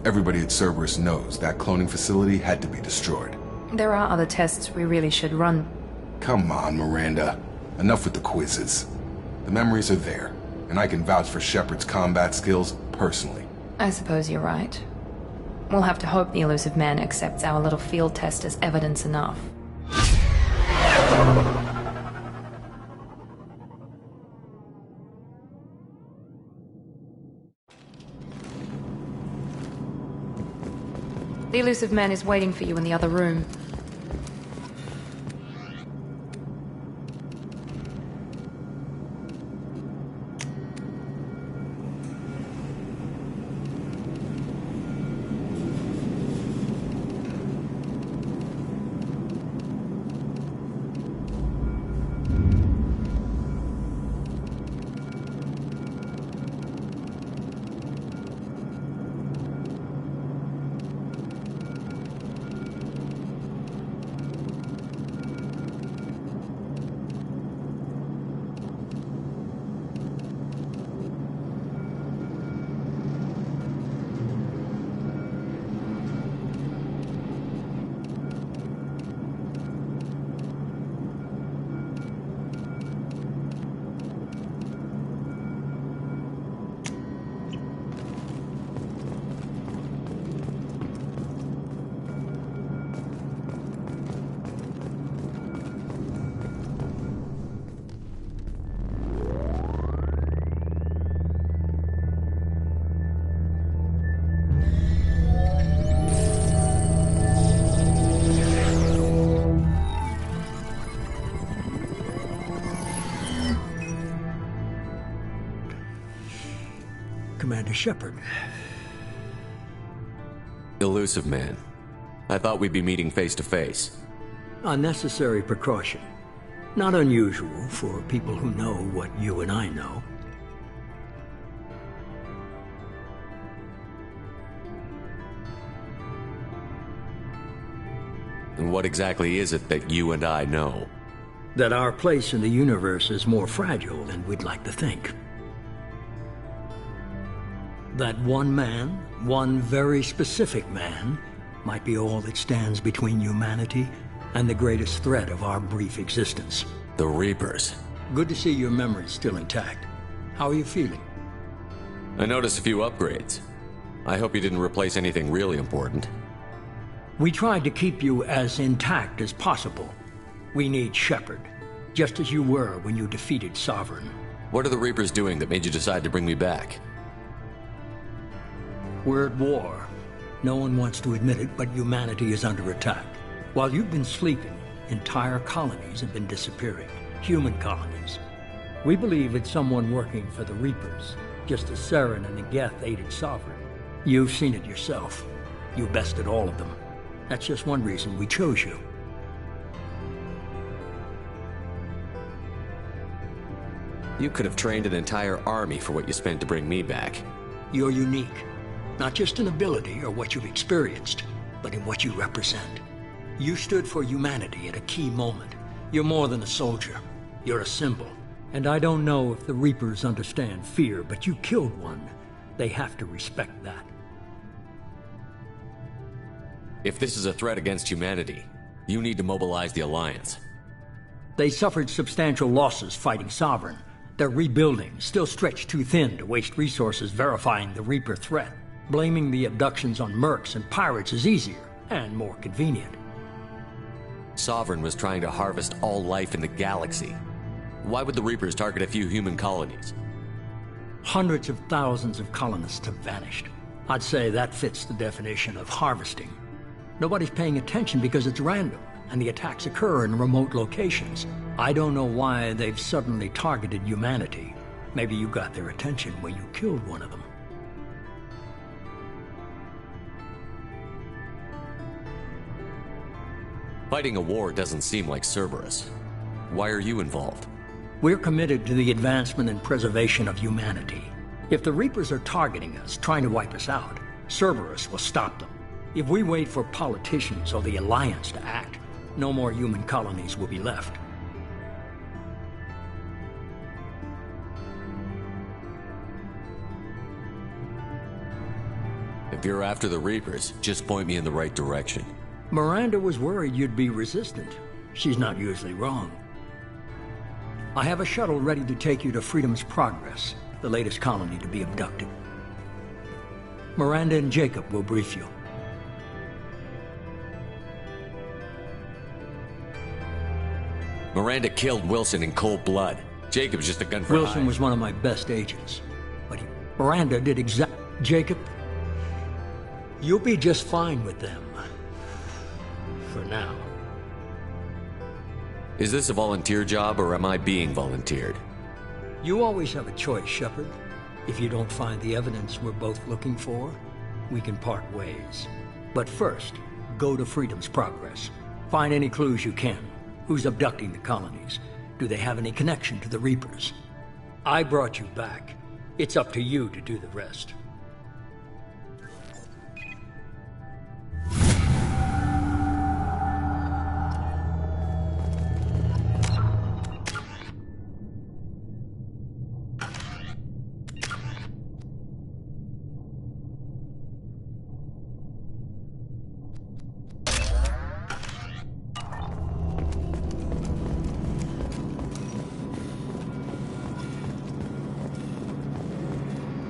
Everybody at Cerberus knows that cloning facility had to be destroyed. There are other tests we really should run. Come on, Miranda. Enough with the quizzes. The memories are there, and I can vouch for Shepard's combat skills personally. I suppose you're right. We'll have to hope the elusive man accepts our little field test as evidence enough. The elusive man is waiting for you in the other room. Commander Shepard. Elusive man. I thought we'd be meeting face to face. A necessary precaution. Not unusual for people who know what you and I know. And what exactly is it that you and I know? That our place in the universe is more fragile than we'd like to think. That one man, one very specific man, might be all that stands between humanity and the greatest threat of our brief existence. The Reapers. Good to see your memory's still intact. How are you feeling? I noticed a few upgrades. I hope you didn't replace anything really important. We tried to keep you as intact as possible. We need Shepard, just as you were when you defeated Sovereign. What are the Reapers doing that made you decide to bring me back? We're at war. No one wants to admit it, but humanity is under attack. While you've been sleeping, entire colonies have been disappearing. Human colonies. We believe it's someone working for the Reapers, just as Saren and the Geth aided Sovereign. You've seen it yourself. You bested all of them. That's just one reason we chose you. You could have trained an entire army for what you spent to bring me back. You're unique. Not just in ability or what you've experienced, but in what you represent. You stood for humanity at a key moment. You're more than a soldier. You're a symbol. And I don't know if the Reapers understand fear, but you killed one. They have to respect that. If this is a threat against humanity, you need to mobilize the Alliance. They suffered substantial losses fighting Sovereign. They're rebuilding, still stretched too thin to waste resources verifying the Reaper threat. Blaming the abductions on mercs and pirates is easier and more convenient. Sovereign was trying to harvest all life in the galaxy. Why would the Reapers target a few human colonies? Hundreds of thousands of colonists have vanished. I'd say that fits the definition of harvesting. Nobody's paying attention because it's random, and the attacks occur in remote locations. I don't know why they've suddenly targeted humanity. Maybe you got their attention when you killed one of them. Fighting a war doesn't seem like Cerberus. Why are you involved? We're committed to the advancement and preservation of humanity. If the Reapers are targeting us, trying to wipe us out, Cerberus will stop them. If we wait for politicians or the Alliance to act, no more human colonies will be left. If you're after the Reapers, just point me in the right direction. Miranda was worried you'd be resistant. She's not usually wrong. I have a shuttle ready to take you to Freedom's Progress, the latest colony to be abducted. Miranda and Jacob will brief you. Miranda killed Wilson in cold blood. Jacob's just a gun for Wilson hire. was one of my best agents. But Miranda did Jacob, you'll be just fine with them. For now. Is this a volunteer job, or am I being volunteered? You always have a choice, Shepard. If you don't find the evidence we're both looking for, we can part ways. But first, go to Freedom's Progress. Find any clues you can. Who's abducting the colonies? Do they have any connection to the Reapers? I brought you back. It's up to you to do the rest.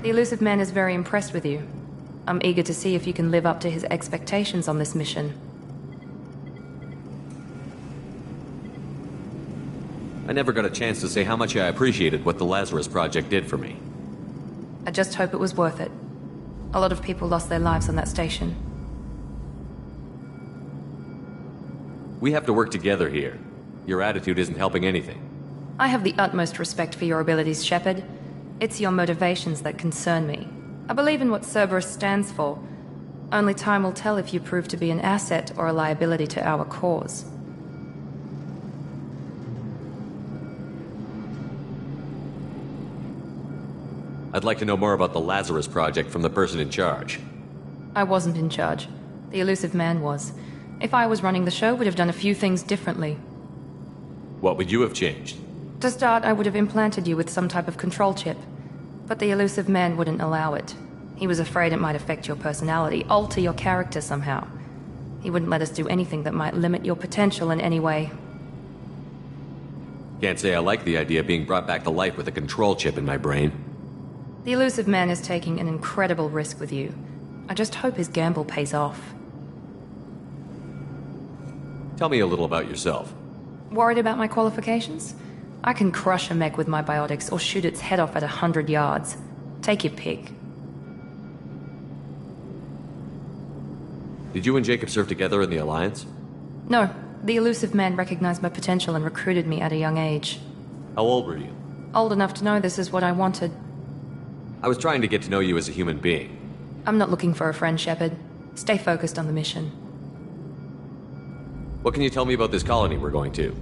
The Elusive Man is very impressed with you. I'm eager to see if you can live up to his expectations on this mission. I never got a chance to say how much I appreciated what the Lazarus Project did for me. I just hope it was worth it. A lot of people lost their lives on that station. We have to work together here. Your attitude isn't helping anything. I have the utmost respect for your abilities, Shepard. It's your motivations that concern me. I believe in what Cerberus stands for. Only time will tell if you prove to be an asset or a liability to our cause. I'd like to know more about the Lazarus Project from the person in charge. I wasn't in charge. The Elusive Man was. If I was running the show, would have done a few things differently. What would you have changed? To start, I would have implanted you with some type of control chip. But the Elusive Man wouldn't allow it. He was afraid it might affect your personality, alter your character somehow. He wouldn't let us do anything that might limit your potential in any way. Can't say I like the idea of being brought back to life with a control chip in my brain. The Elusive Man is taking an incredible risk with you. I just hope his gamble pays off. Tell me a little about yourself. Worried about my qualifications? I can crush a mech with my biotics or shoot its head off at 100 yards. Take your pick. Did you and Jacob serve together in the Alliance? No, the elusive man recognized my potential and recruited me at a young age. How old were you? Old enough to know this is what I wanted. I was trying to get to know you as a human being. I'm not looking for a friend, Shepard. Stay focused on the mission. What can you tell me about this colony we're going to?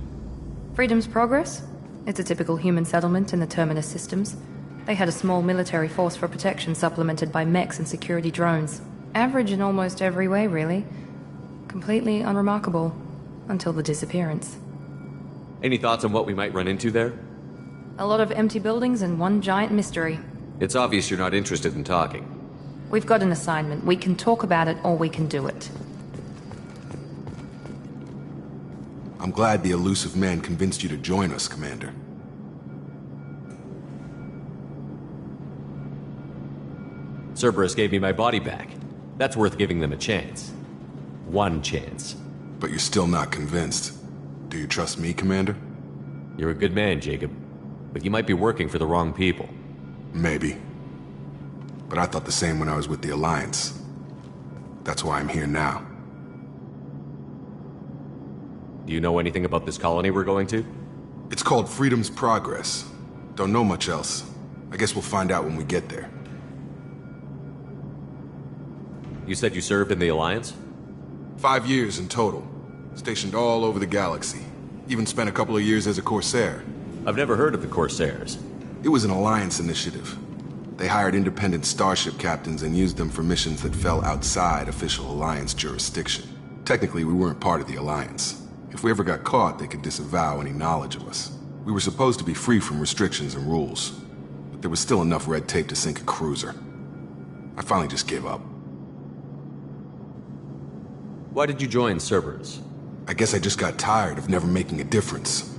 Freedom's Progress? It's a typical human settlement in the Terminus systems. They had a small military force for protection supplemented by mechs and security drones. Average in almost every way, really. Completely unremarkable. Until the disappearance. Any thoughts on what we might run into there? A lot of empty buildings and one giant mystery. It's obvious you're not interested in talking. We've got an assignment. We can talk about it or we can do it. I'm glad the elusive man convinced you to join us, Commander. Cerberus gave me my body back. That's worth giving them a chance. One chance. But you're still not convinced. Do you trust me, Commander? You're a good man, Jacob. But you might be working for the wrong people. Maybe. But I thought the same when I was with the Alliance. That's why I'm here now. Do you know anything about this colony we're going to? It's called Freedom's Progress. Don't know much else. I guess we'll find out when we get there. You said you served in the Alliance? 5 years in total. Stationed all over the galaxy. Even spent a couple of years as a Corsair. I've never heard of the Corsairs. It was an Alliance initiative. They hired independent starship captains and used them for missions that fell outside official Alliance jurisdiction. Technically, we weren't part of the Alliance. If we ever got caught, they could disavow any knowledge of us. We were supposed to be free from restrictions and rules. But there was still enough red tape to sink a cruiser. I finally just gave up. Why did you join Cerberus? I guess I just got tired of never making a difference.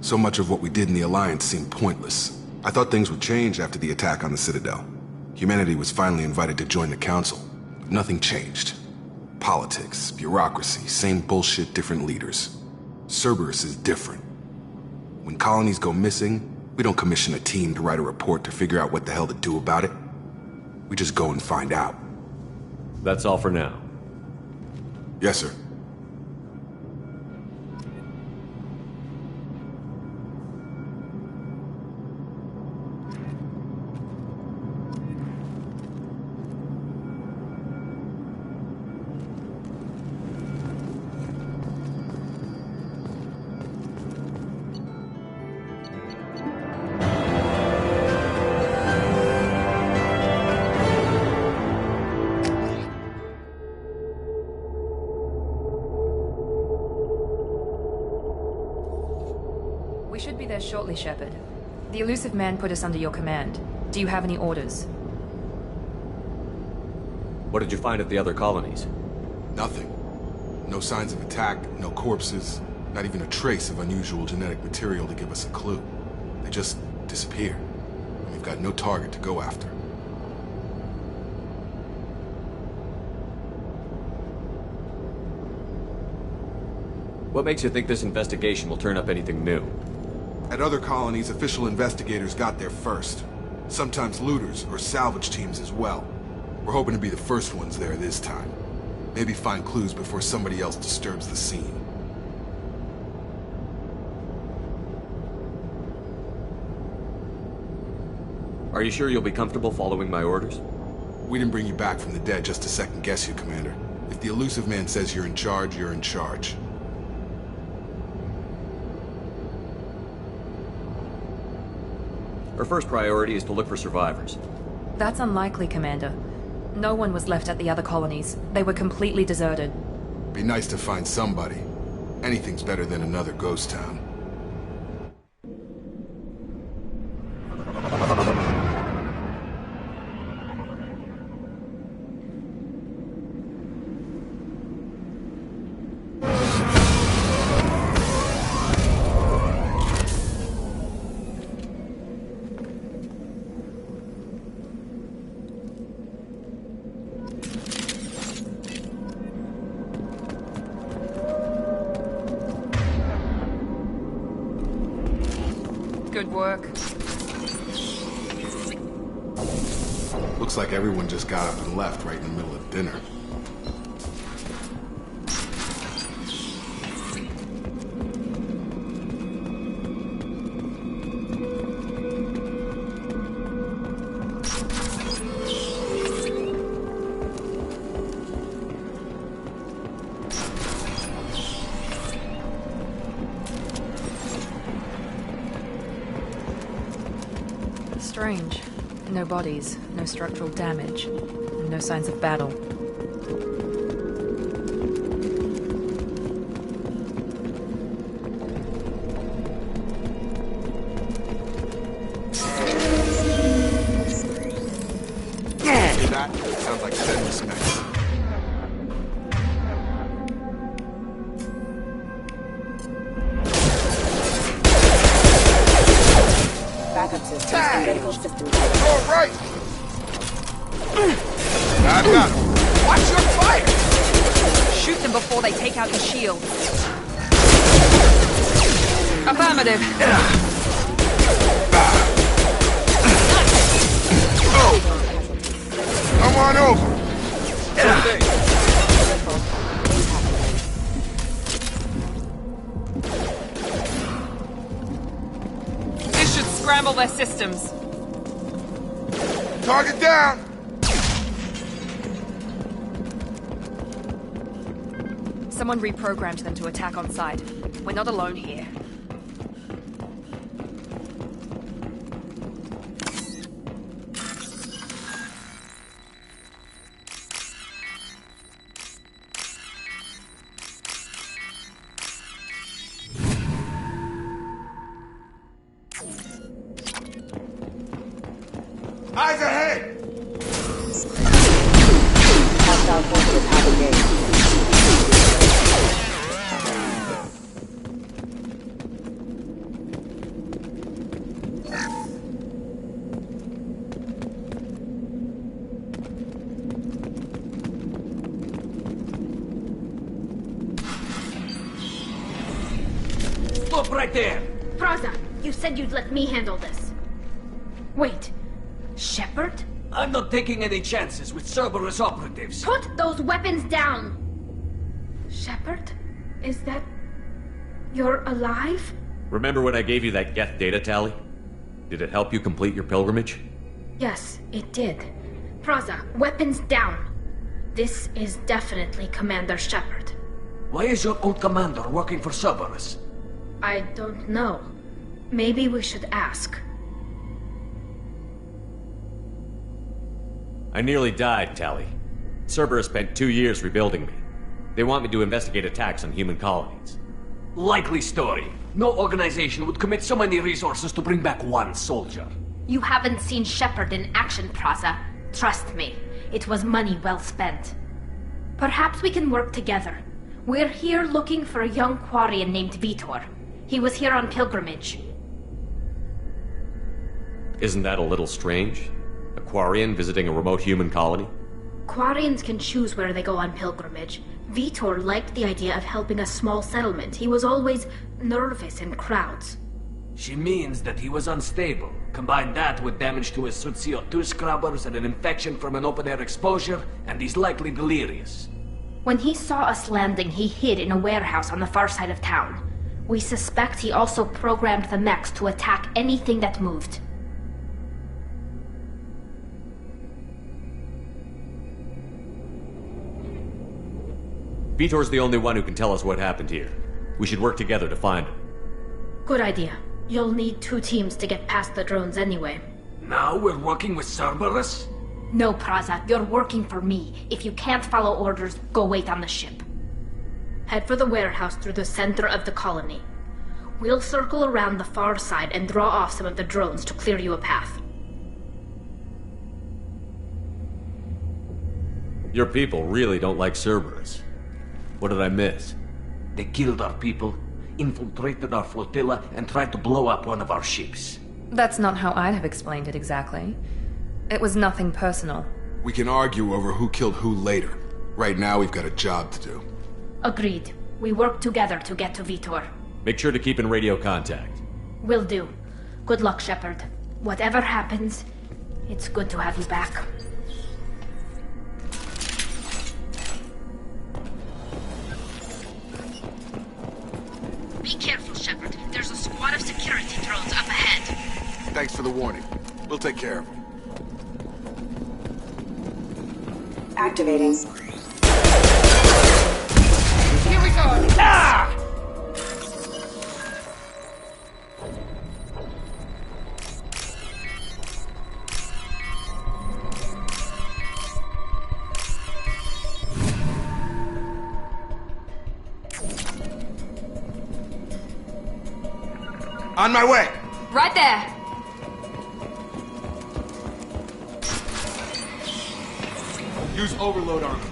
So much of what we did in the Alliance seemed pointless. I thought things would change after the attack on the Citadel. Humanity was finally invited to join the Council. But nothing changed. Politics, bureaucracy, same bullshit, different leaders. Cerberus is different. When colonies go missing, we don't commission a team to write a report to figure out what the hell to do about it. We just go and find out. That's all for now. Yes, sir. We should be there shortly, Shepard. The elusive man put us under your command. Do you have any orders? What did you find at the other colonies? Nothing. No signs of attack, no corpses, not even a trace of unusual genetic material to give us a clue. They just disappear. And we've got no target to go after. What makes you think this investigation will turn up anything new? At other colonies, official investigators got there first. Sometimes looters or salvage teams as well. We're hoping to be the first ones there this time. Maybe find clues before somebody else disturbs the scene. Are you sure you'll be comfortable following my orders? We didn't bring you back from the dead just to second guess you, Commander. If the elusive man says you're in charge, you're in charge. Our first priority is to look for survivors. That's unlikely, Commander. No one was left at the other colonies. They were completely deserted. Be nice to find somebody. Anything's better than another ghost town. Good work. Looks like everyone just got up and left right in the middle of dinner. Strange. No bodies, no structural damage, and no signs of battle. Hear that? Sounds like dead respect. Backup system. Critical system. All right. I've got him. Watch your fire! Shoot them before they take out the shield. Affirmative. Come on over. This should scramble their systems. Target down. Someone reprogrammed them to attack on sight. We're not alone here. Eyes ahead! Hostile forces have engaged. Stop right there! Praza, you said you'd let me handle this. Wait, Shepard? I'm not taking any chances with Cerberus operatives. Put those weapons down! Shepard? Is that... you're alive? Remember when I gave you that Geth data tally? Did it help you complete your pilgrimage? Yes, it did. Praza, weapons down. This is definitely Commander Shepard. Why is your old commander working for Cerberus? I don't know. Maybe we should ask. I nearly died, Tally. Cerberus spent 2 years rebuilding me. They want me to investigate attacks on human colonies. Likely story. No organization would commit so many resources to bring back one soldier. You haven't seen Shepard in action, Praza. Trust me, it was money well spent. Perhaps we can work together. We're here looking for a young Quarian named Vitor. He was here on pilgrimage. Isn't that a little strange? A Quarian visiting a remote human colony? Quarians can choose where they go on pilgrimage. Vitor liked the idea of helping a small settlement. He was always nervous in crowds. She means that he was unstable. Combine that with damage to his CO2 scrubbers and an infection from an open-air exposure, and he's likely delirious. When he saw us landing, he hid in a warehouse on the far side of town. We suspect he also programmed the mechs to attack anything that moved. Vitor's the only one who can tell us what happened here. We should work together to find him. Good idea. You'll need 2 teams to get past the drones anyway. Now we're working with Cerberus? No, Praza, you're working for me. If you can't follow orders, go wait on the ship. Head for the warehouse through the center of the colony. We'll circle around the far side and draw off some of the drones to clear you a path. Your people really don't like Cerberus. What did I miss? They killed our people, infiltrated our flotilla, and tried to blow up one of our ships. That's not how I'd have explained it exactly. It was nothing personal. We can argue over who killed who later. Right now, we've got a job to do. Agreed. We work together to get to Vitor. Make sure to keep in radio contact. Will do. Good luck, Shepard. Whatever happens, it's good to have you back. Be careful, Shepard. There's a squad of security drones up ahead. Thanks for the warning. We'll take care of them. Activating. Here we go! Ah! On my way! Right there! Use overload on them.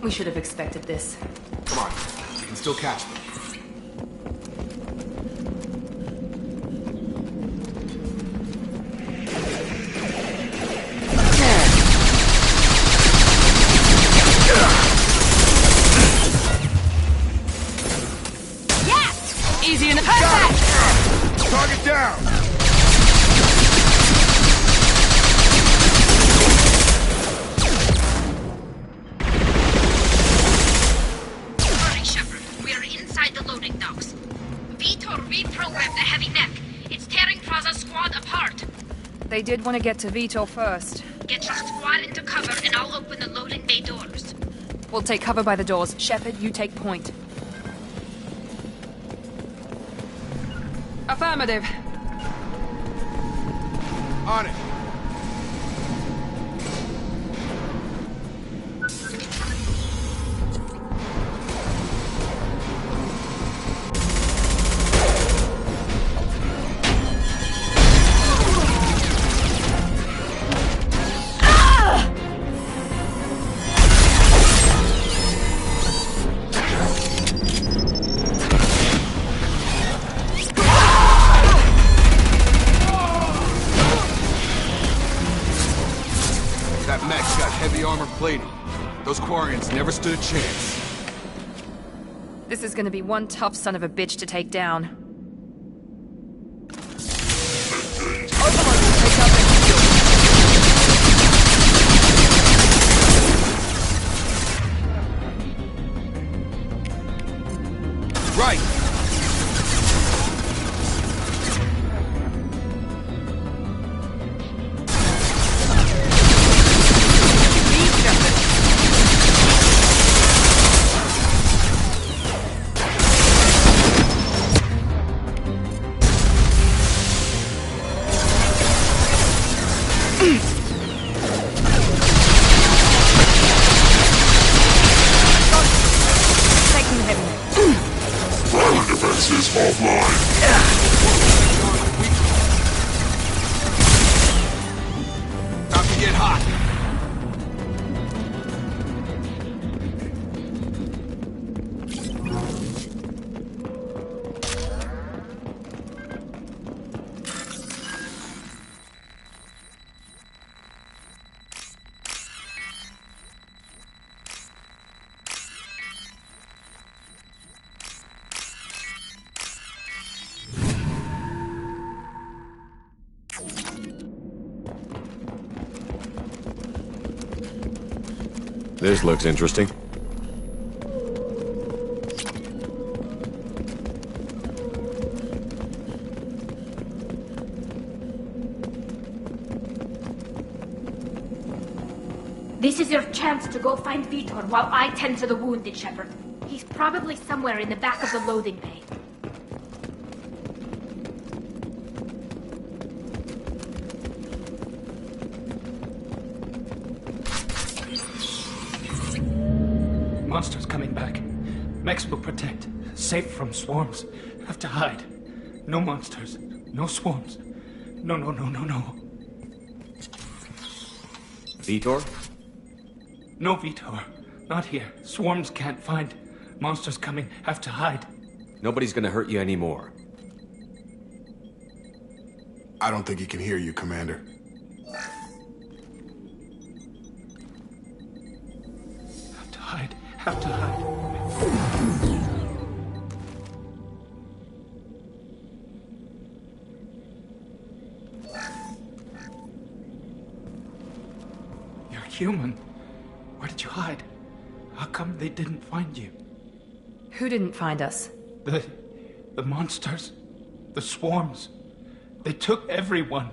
We should have expected this. Come on, we can still catch them. Yes! Easy and perfect! Target down! They did want to get to Vitor first. Get your squad into cover and I'll open the loading bay doors. We'll take cover by the doors. Shepard, you take point. Affirmative. On it. Plating. Those Quarians never stood a chance. This is gonna be one tough son of a bitch to take down. Overlord will take up and right! This looks interesting. to go find Vitor while I tend to the wounded, Shepard. He's probably somewhere in the back of the loading bay. Monsters coming back. Mechs will protect. Safe from swarms. Have to hide. No monsters. No swarms. No. Vitor? No Vitor. Not here. Swarms can't find. Monsters coming. Have to hide. Nobody's gonna hurt you anymore. I don't think he can hear you, Commander. Have to hide. Have to hide. You're human. Where did you hide? How come they didn't find you? Who didn't find us? The monsters. The swarms. They took everyone.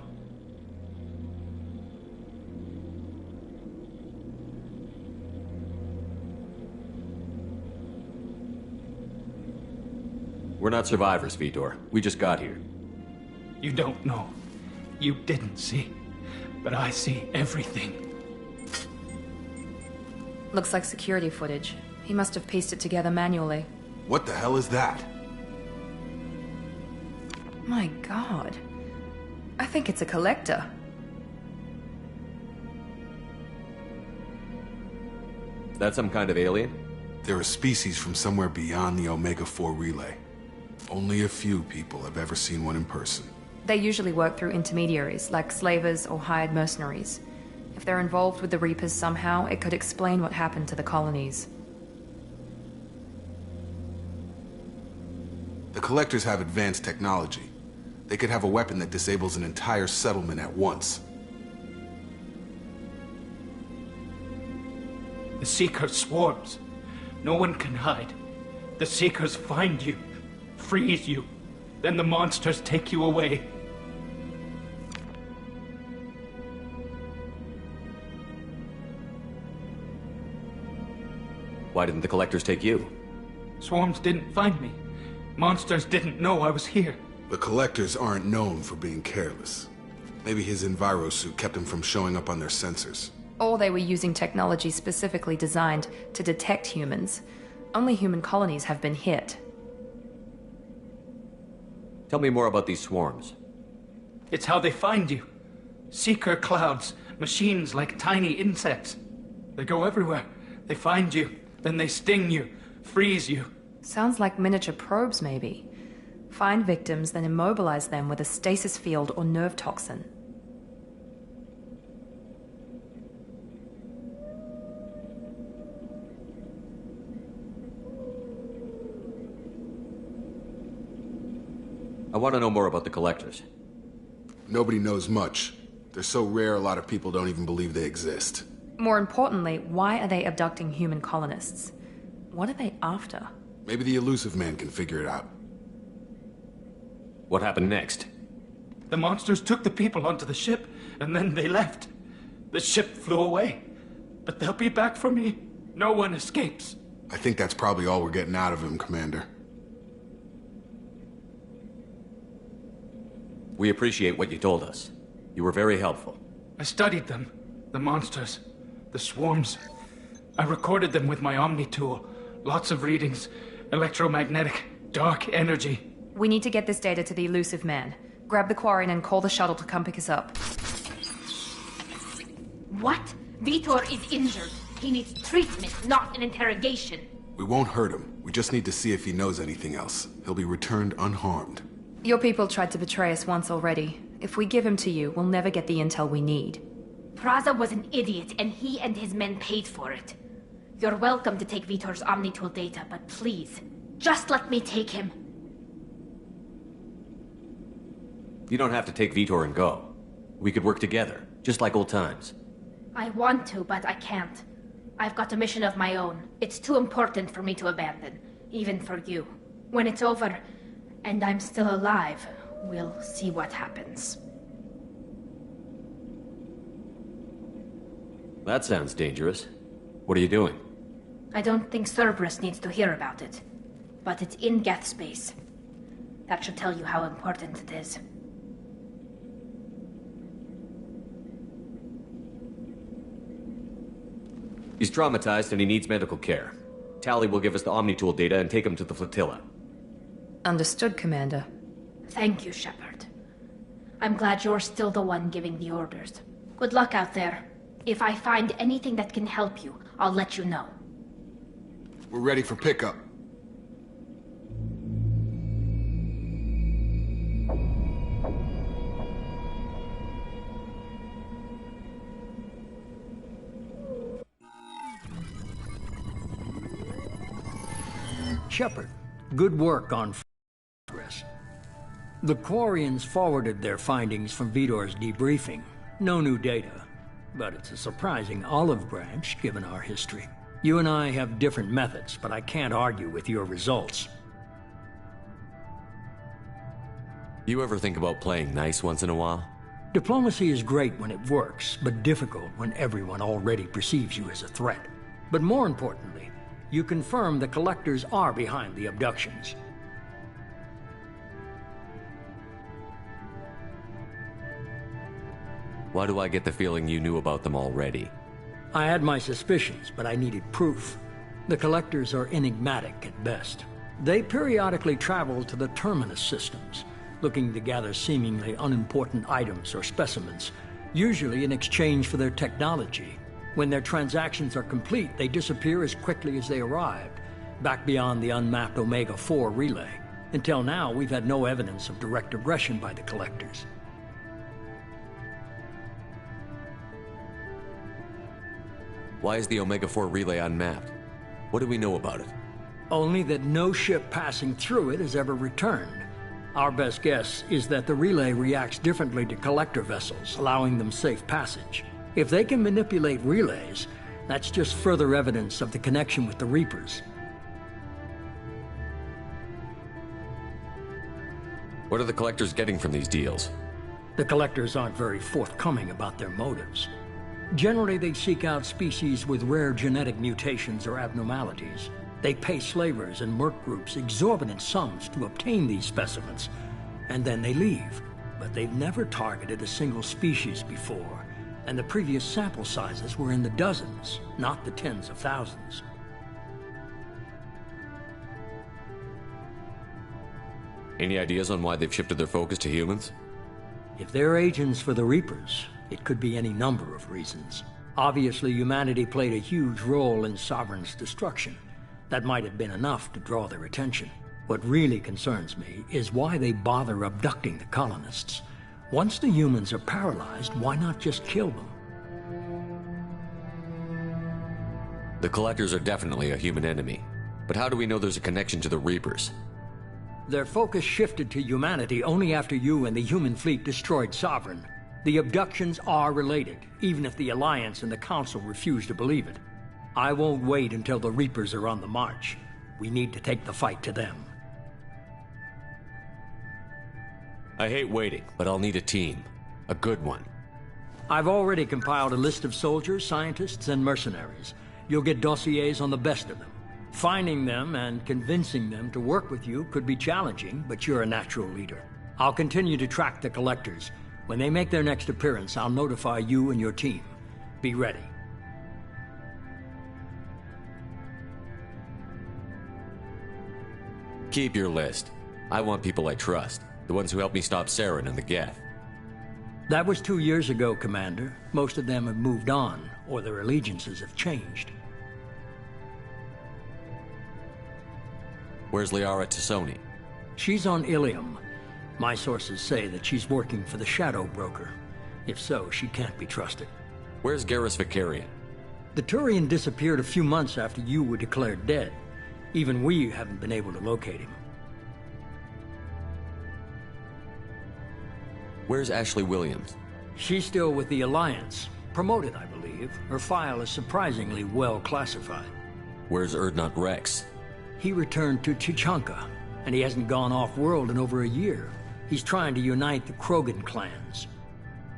We're not survivors, Vitor. We just got here. You don't know. You didn't see. But I see everything. Looks like security footage. He must have pieced it together manually. What the hell is that? My god. I think it's a collector. That some kind of alien? They're a species from somewhere beyond the Omega-4 relay. Only a few people have ever seen one in person. They usually work through intermediaries, like slavers or hired mercenaries. If they're involved with the Reapers somehow, it could explain what happened to the colonies. The Collectors have advanced technology. They could have a weapon that disables an entire settlement at once. The Seeker swarms. No one can hide. The Seekers find you, freeze you, then the monsters take you away. Why didn't the Collectors take you? Swarms didn't find me. Monsters didn't know I was here. The Collectors aren't known for being careless. Maybe his Enviro suit kept him from showing up on their sensors. Or they were using technology specifically designed to detect humans. Only human colonies have been hit. Tell me more about these swarms. It's how they find you. Seeker clouds, machines like tiny insects. They go everywhere. They find you, then they sting you, freeze you. Sounds like miniature probes, maybe. Find victims, then immobilize them with a stasis field or nerve toxin. I want to know more about the Collectors. Nobody knows much. They're so rare, a lot of people don't even believe they exist. More importantly, why are they abducting human colonists? What are they after? Maybe the Elusive Man can figure it out. What happened next? The monsters took the people onto the ship, and then they left. The ship flew away. But they'll be back for me. No one escapes. I think that's probably all we're getting out of him, Commander. We appreciate what you told us. You were very helpful. I studied them. The monsters. The swarms. I recorded them with my Omni tool. Lots of readings. Electromagnetic. Dark energy. We need to get this data to the Elusive Man. Grab the Quarren and call the shuttle to come pick us up. What? Vitor is injured. He needs treatment, not an interrogation. We won't hurt him. We just need to see if he knows anything else. He'll be returned unharmed. Your people tried to betray us once already. If we give him to you, we'll never get the intel we need. Praza was an idiot, and he and his men paid for it. You're welcome to take Vitor's Omnitool data, but please, just let me take him. You don't have to take Vitor and go. We could work together, just like old times. I want to, but I can't. I've got a mission of my own. It's too important for me to abandon, even for you. When it's over, and I'm still alive, we'll see what happens. That sounds dangerous. What are you doing? I don't think Cerberus needs to hear about it, but it's in Geth space. That should tell you how important it is. He's traumatized and he needs medical care. Tali will give us the Omni-Tool data and take him to the flotilla. Understood, Commander. Thank you, Shepard. I'm glad you're still the one giving the orders. Good luck out there. If I find anything that can help you, I'll let you know. We're ready for pickup. Shepard, good work on progress. The Quarians forwarded their findings from Vidor's debriefing. No new data, but it's a surprising olive branch given our history. You and I have different methods, but I can't argue with your results. You ever think about playing nice once in a while? Diplomacy is great when it works, but difficult when everyone already perceives you as a threat. But more importantly, you confirm the Collectors are behind the abductions. Why do I get the feeling you knew about them already? I had my suspicions, but I needed proof. The Collectors are enigmatic at best. They periodically travel to the Terminus systems, looking to gather seemingly unimportant items or specimens, usually in exchange for their technology. When their transactions are complete, they disappear as quickly as they arrived, back beyond the unmapped Omega-4 relay. Until now, we've had no evidence of direct aggression by the Collectors. Why is the Omega-4 relay unmapped? What do we know about it? Only that no ship passing through it has ever returned. Our best guess is that the relay reacts differently to Collector vessels, allowing them safe passage. If they can manipulate relays, that's just further evidence of the connection with the Reapers. What are the Collectors getting from these deals? The Collectors aren't very forthcoming about their motives. Generally, they seek out species with rare genetic mutations or abnormalities. They pay slavers and merc groups exorbitant sums to obtain these specimens, and then they leave. But they've never targeted a single species before. And the previous sample sizes were in the dozens, not the tens of thousands. Any ideas on why they've shifted their focus to humans? If they're agents for the Reapers, it could be any number of reasons. Obviously, humanity played a huge role in Sovereign's destruction. That might have been enough to draw their attention. What really concerns me is why they bother abducting the colonists. Once the humans are paralyzed, why not just kill them? The Collectors are definitely a human enemy. But how do we know there's a connection to the Reapers? Their focus shifted to humanity only after you and the human fleet destroyed Sovereign. The abductions are related, even if the Alliance and the Council refuse to believe it. I won't wait until the Reapers are on the march. We need to take the fight to them. I hate waiting, but I'll need a team. A good one. I've already compiled a list of soldiers, scientists, and mercenaries. You'll get dossiers on the best of them. Finding them and convincing them to work with you could be challenging, but you're a natural leader. I'll continue to track the Collectors. When they make their next appearance, I'll notify you and your team. Be ready. Keep your list. I want people I trust. The ones who helped me stop Saren and the Geth. That was 2 years ago, Commander. Most of them have moved on, or their allegiances have changed. Where's Liara Tassoni? She's on Ilium. My sources say that she's working for the Shadow Broker. If so, she can't be trusted. Where's Garrus Vicarian? The Turian disappeared a few months after you were declared dead. Even we haven't been able to locate him. Where's Ashley Williams? She's still with the Alliance. Promoted, I believe. Her file is surprisingly well classified. Where's Erdnot Rex? He returned to Chichanka, and he hasn't gone off-world in over a year. He's trying to unite the Krogan clans.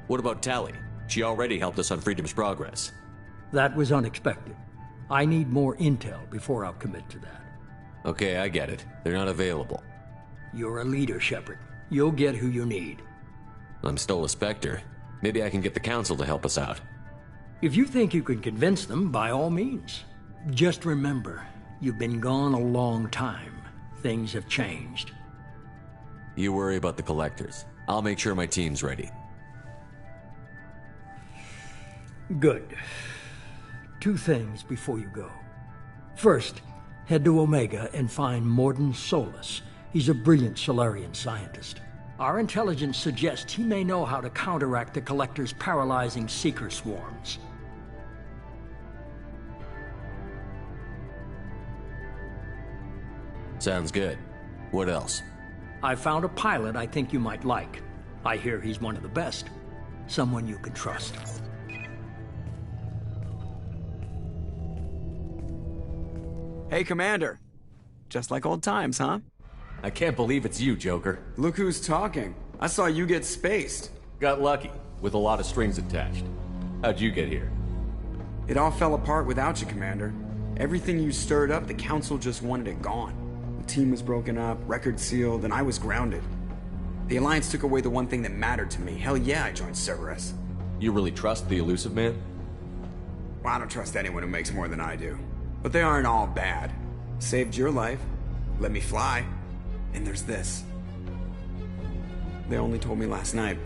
What about Tali? She already helped us on Freedom's Progress. That was unexpected. I need more intel before I'll commit to that. Okay, I get it. They're not available. You're a leader, Shepard. You'll get who you need. I'm still a Spectre. Maybe I can get the Council to help us out. If you think you can convince them, by all means. Just remember, you've been gone a long time. Things have changed. You worry about the Collectors. I'll make sure my team's ready. Good. 2 things before you go. First, head to Omega and find Morden Solus. He's a brilliant Solarian scientist. Our intelligence suggests he may know how to counteract the Collector's paralyzing Seeker swarms. Sounds good. What else? I found a pilot I think you might like. I hear he's one of the best. Someone you can trust. Hey, Commander. Just like old times, huh? I can't believe it's you, Joker. Look who's talking. I saw you get spaced. Got lucky, with a lot of strings attached. How'd you get here? It all fell apart without you, Commander. Everything you stirred up, the Council just wanted it gone. The team was broken up, record sealed, and I was grounded. The Alliance took away the one thing that mattered to me. Hell yeah, I joined Cerberus. You really trust the Elusive Man? Well, I don't trust anyone who makes more than I do. But they aren't all bad. Saved your life, let me fly, and there's this. They only told me last night.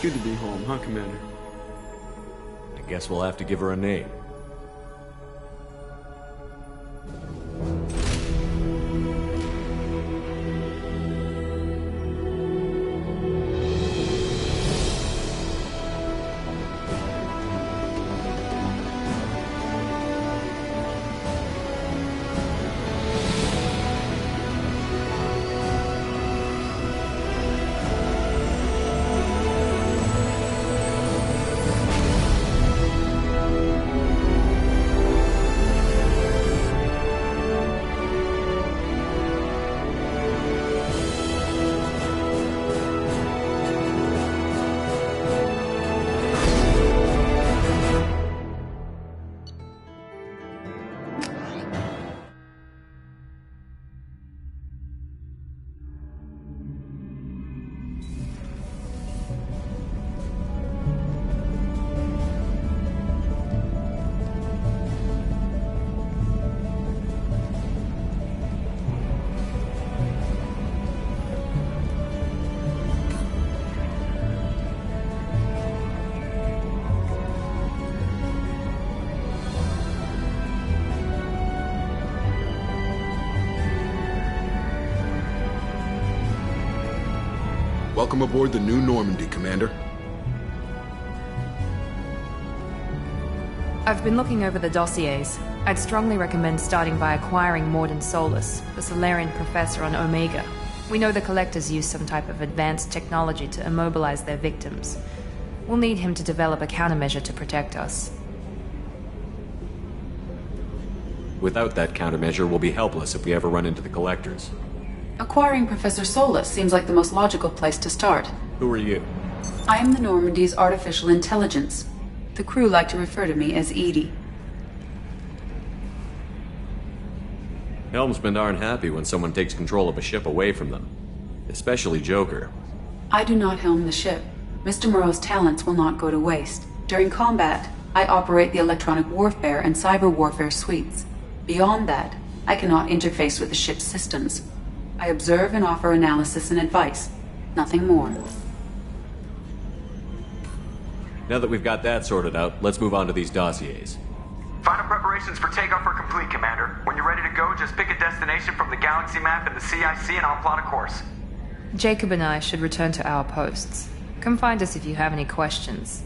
Good to be home, huh, Commander? I guess we'll have to give her a name. Welcome aboard the New Normandy, Commander. I've been looking over the dossiers. I'd strongly recommend starting by acquiring Morden Solus, the Solarian professor on Omega. We know the Collectors use some type of advanced technology to immobilize their victims. We'll need him to develop a countermeasure to protect us. Without that countermeasure, we'll be helpless if we ever run into the Collectors. Acquiring Professor Solus seems like the most logical place to start. Who are you? I am the Normandy's artificial intelligence. The crew like to refer to me as Edie. Helmsmen aren't happy when someone takes control of a ship away from them. Especially Joker. I do not helm the ship. Mr. Moreau's talents will not go to waste. During combat, I operate the electronic warfare and cyber warfare suites. Beyond that, I cannot interface with the ship's systems. I observe and offer analysis and advice. Nothing more. Now that we've got that sorted out, let's move on to these dossiers. Final preparations for takeoff are complete, Commander. When you're ready to go, just pick a destination from the galaxy map and the CIC and I'll plot a course. Jacob and I should return to our posts. Come find us if you have any questions.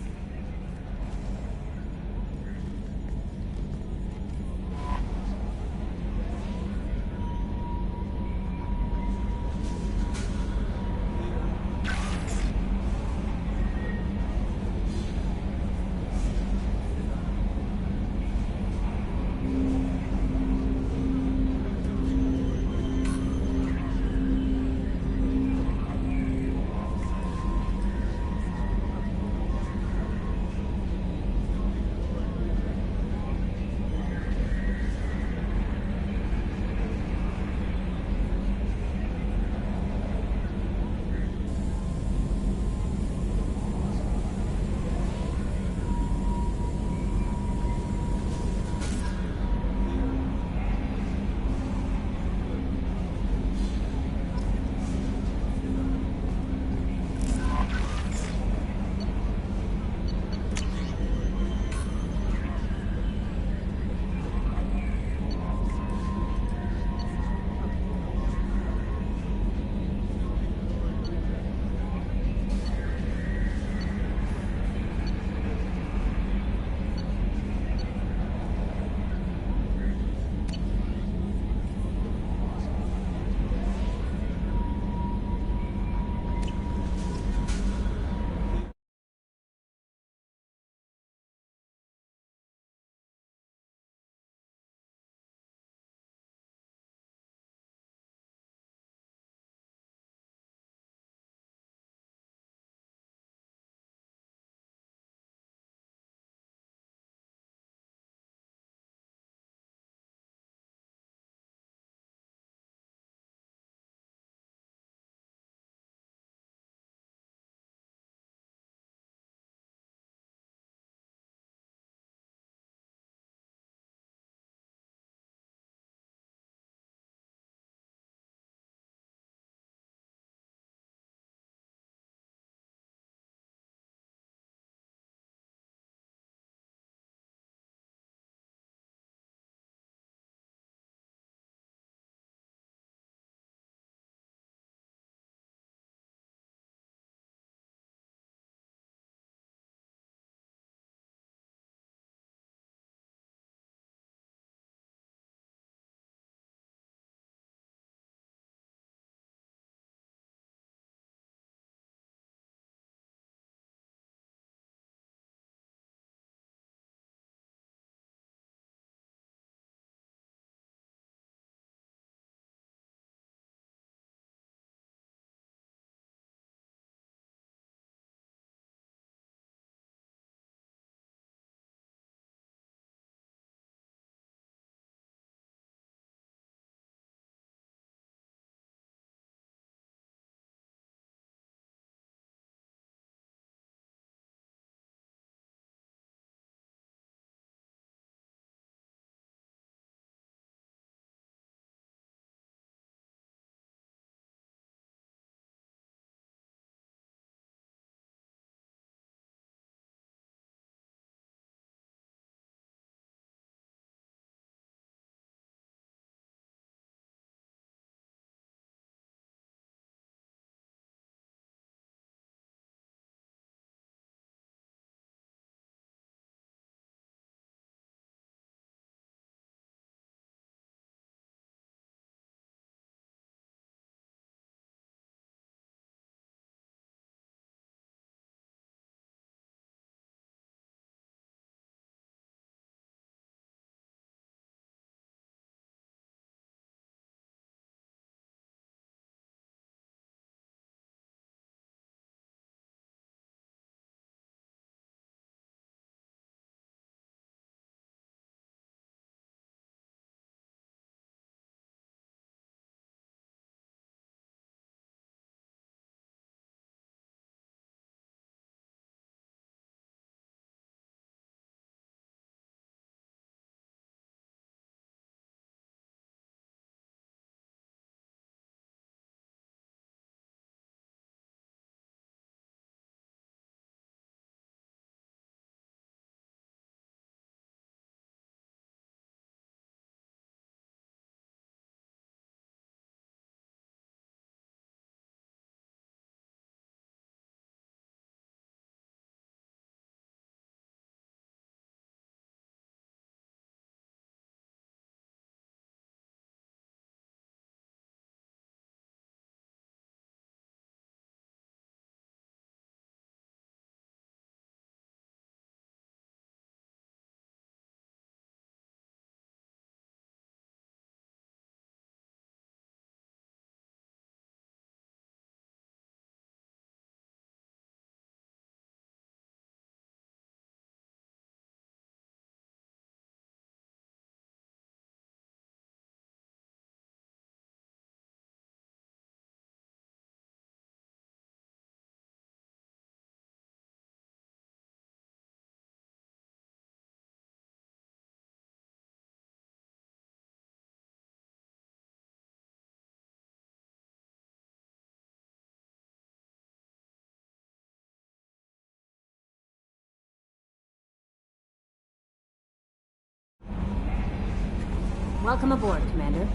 Welcome aboard, Commander.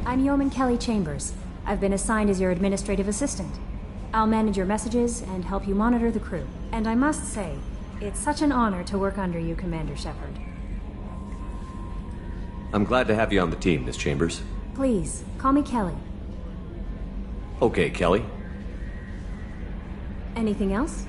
I'm Yeoman Kelly Chambers. I've been assigned as your administrative assistant. I'll manage your messages and help you monitor the crew. And I must say, it's such an honor to work under you, Commander Shepard. I'm glad to have you on the team, Miss Chambers. Please, call me Kelly. Okay, Kelly. Anything else?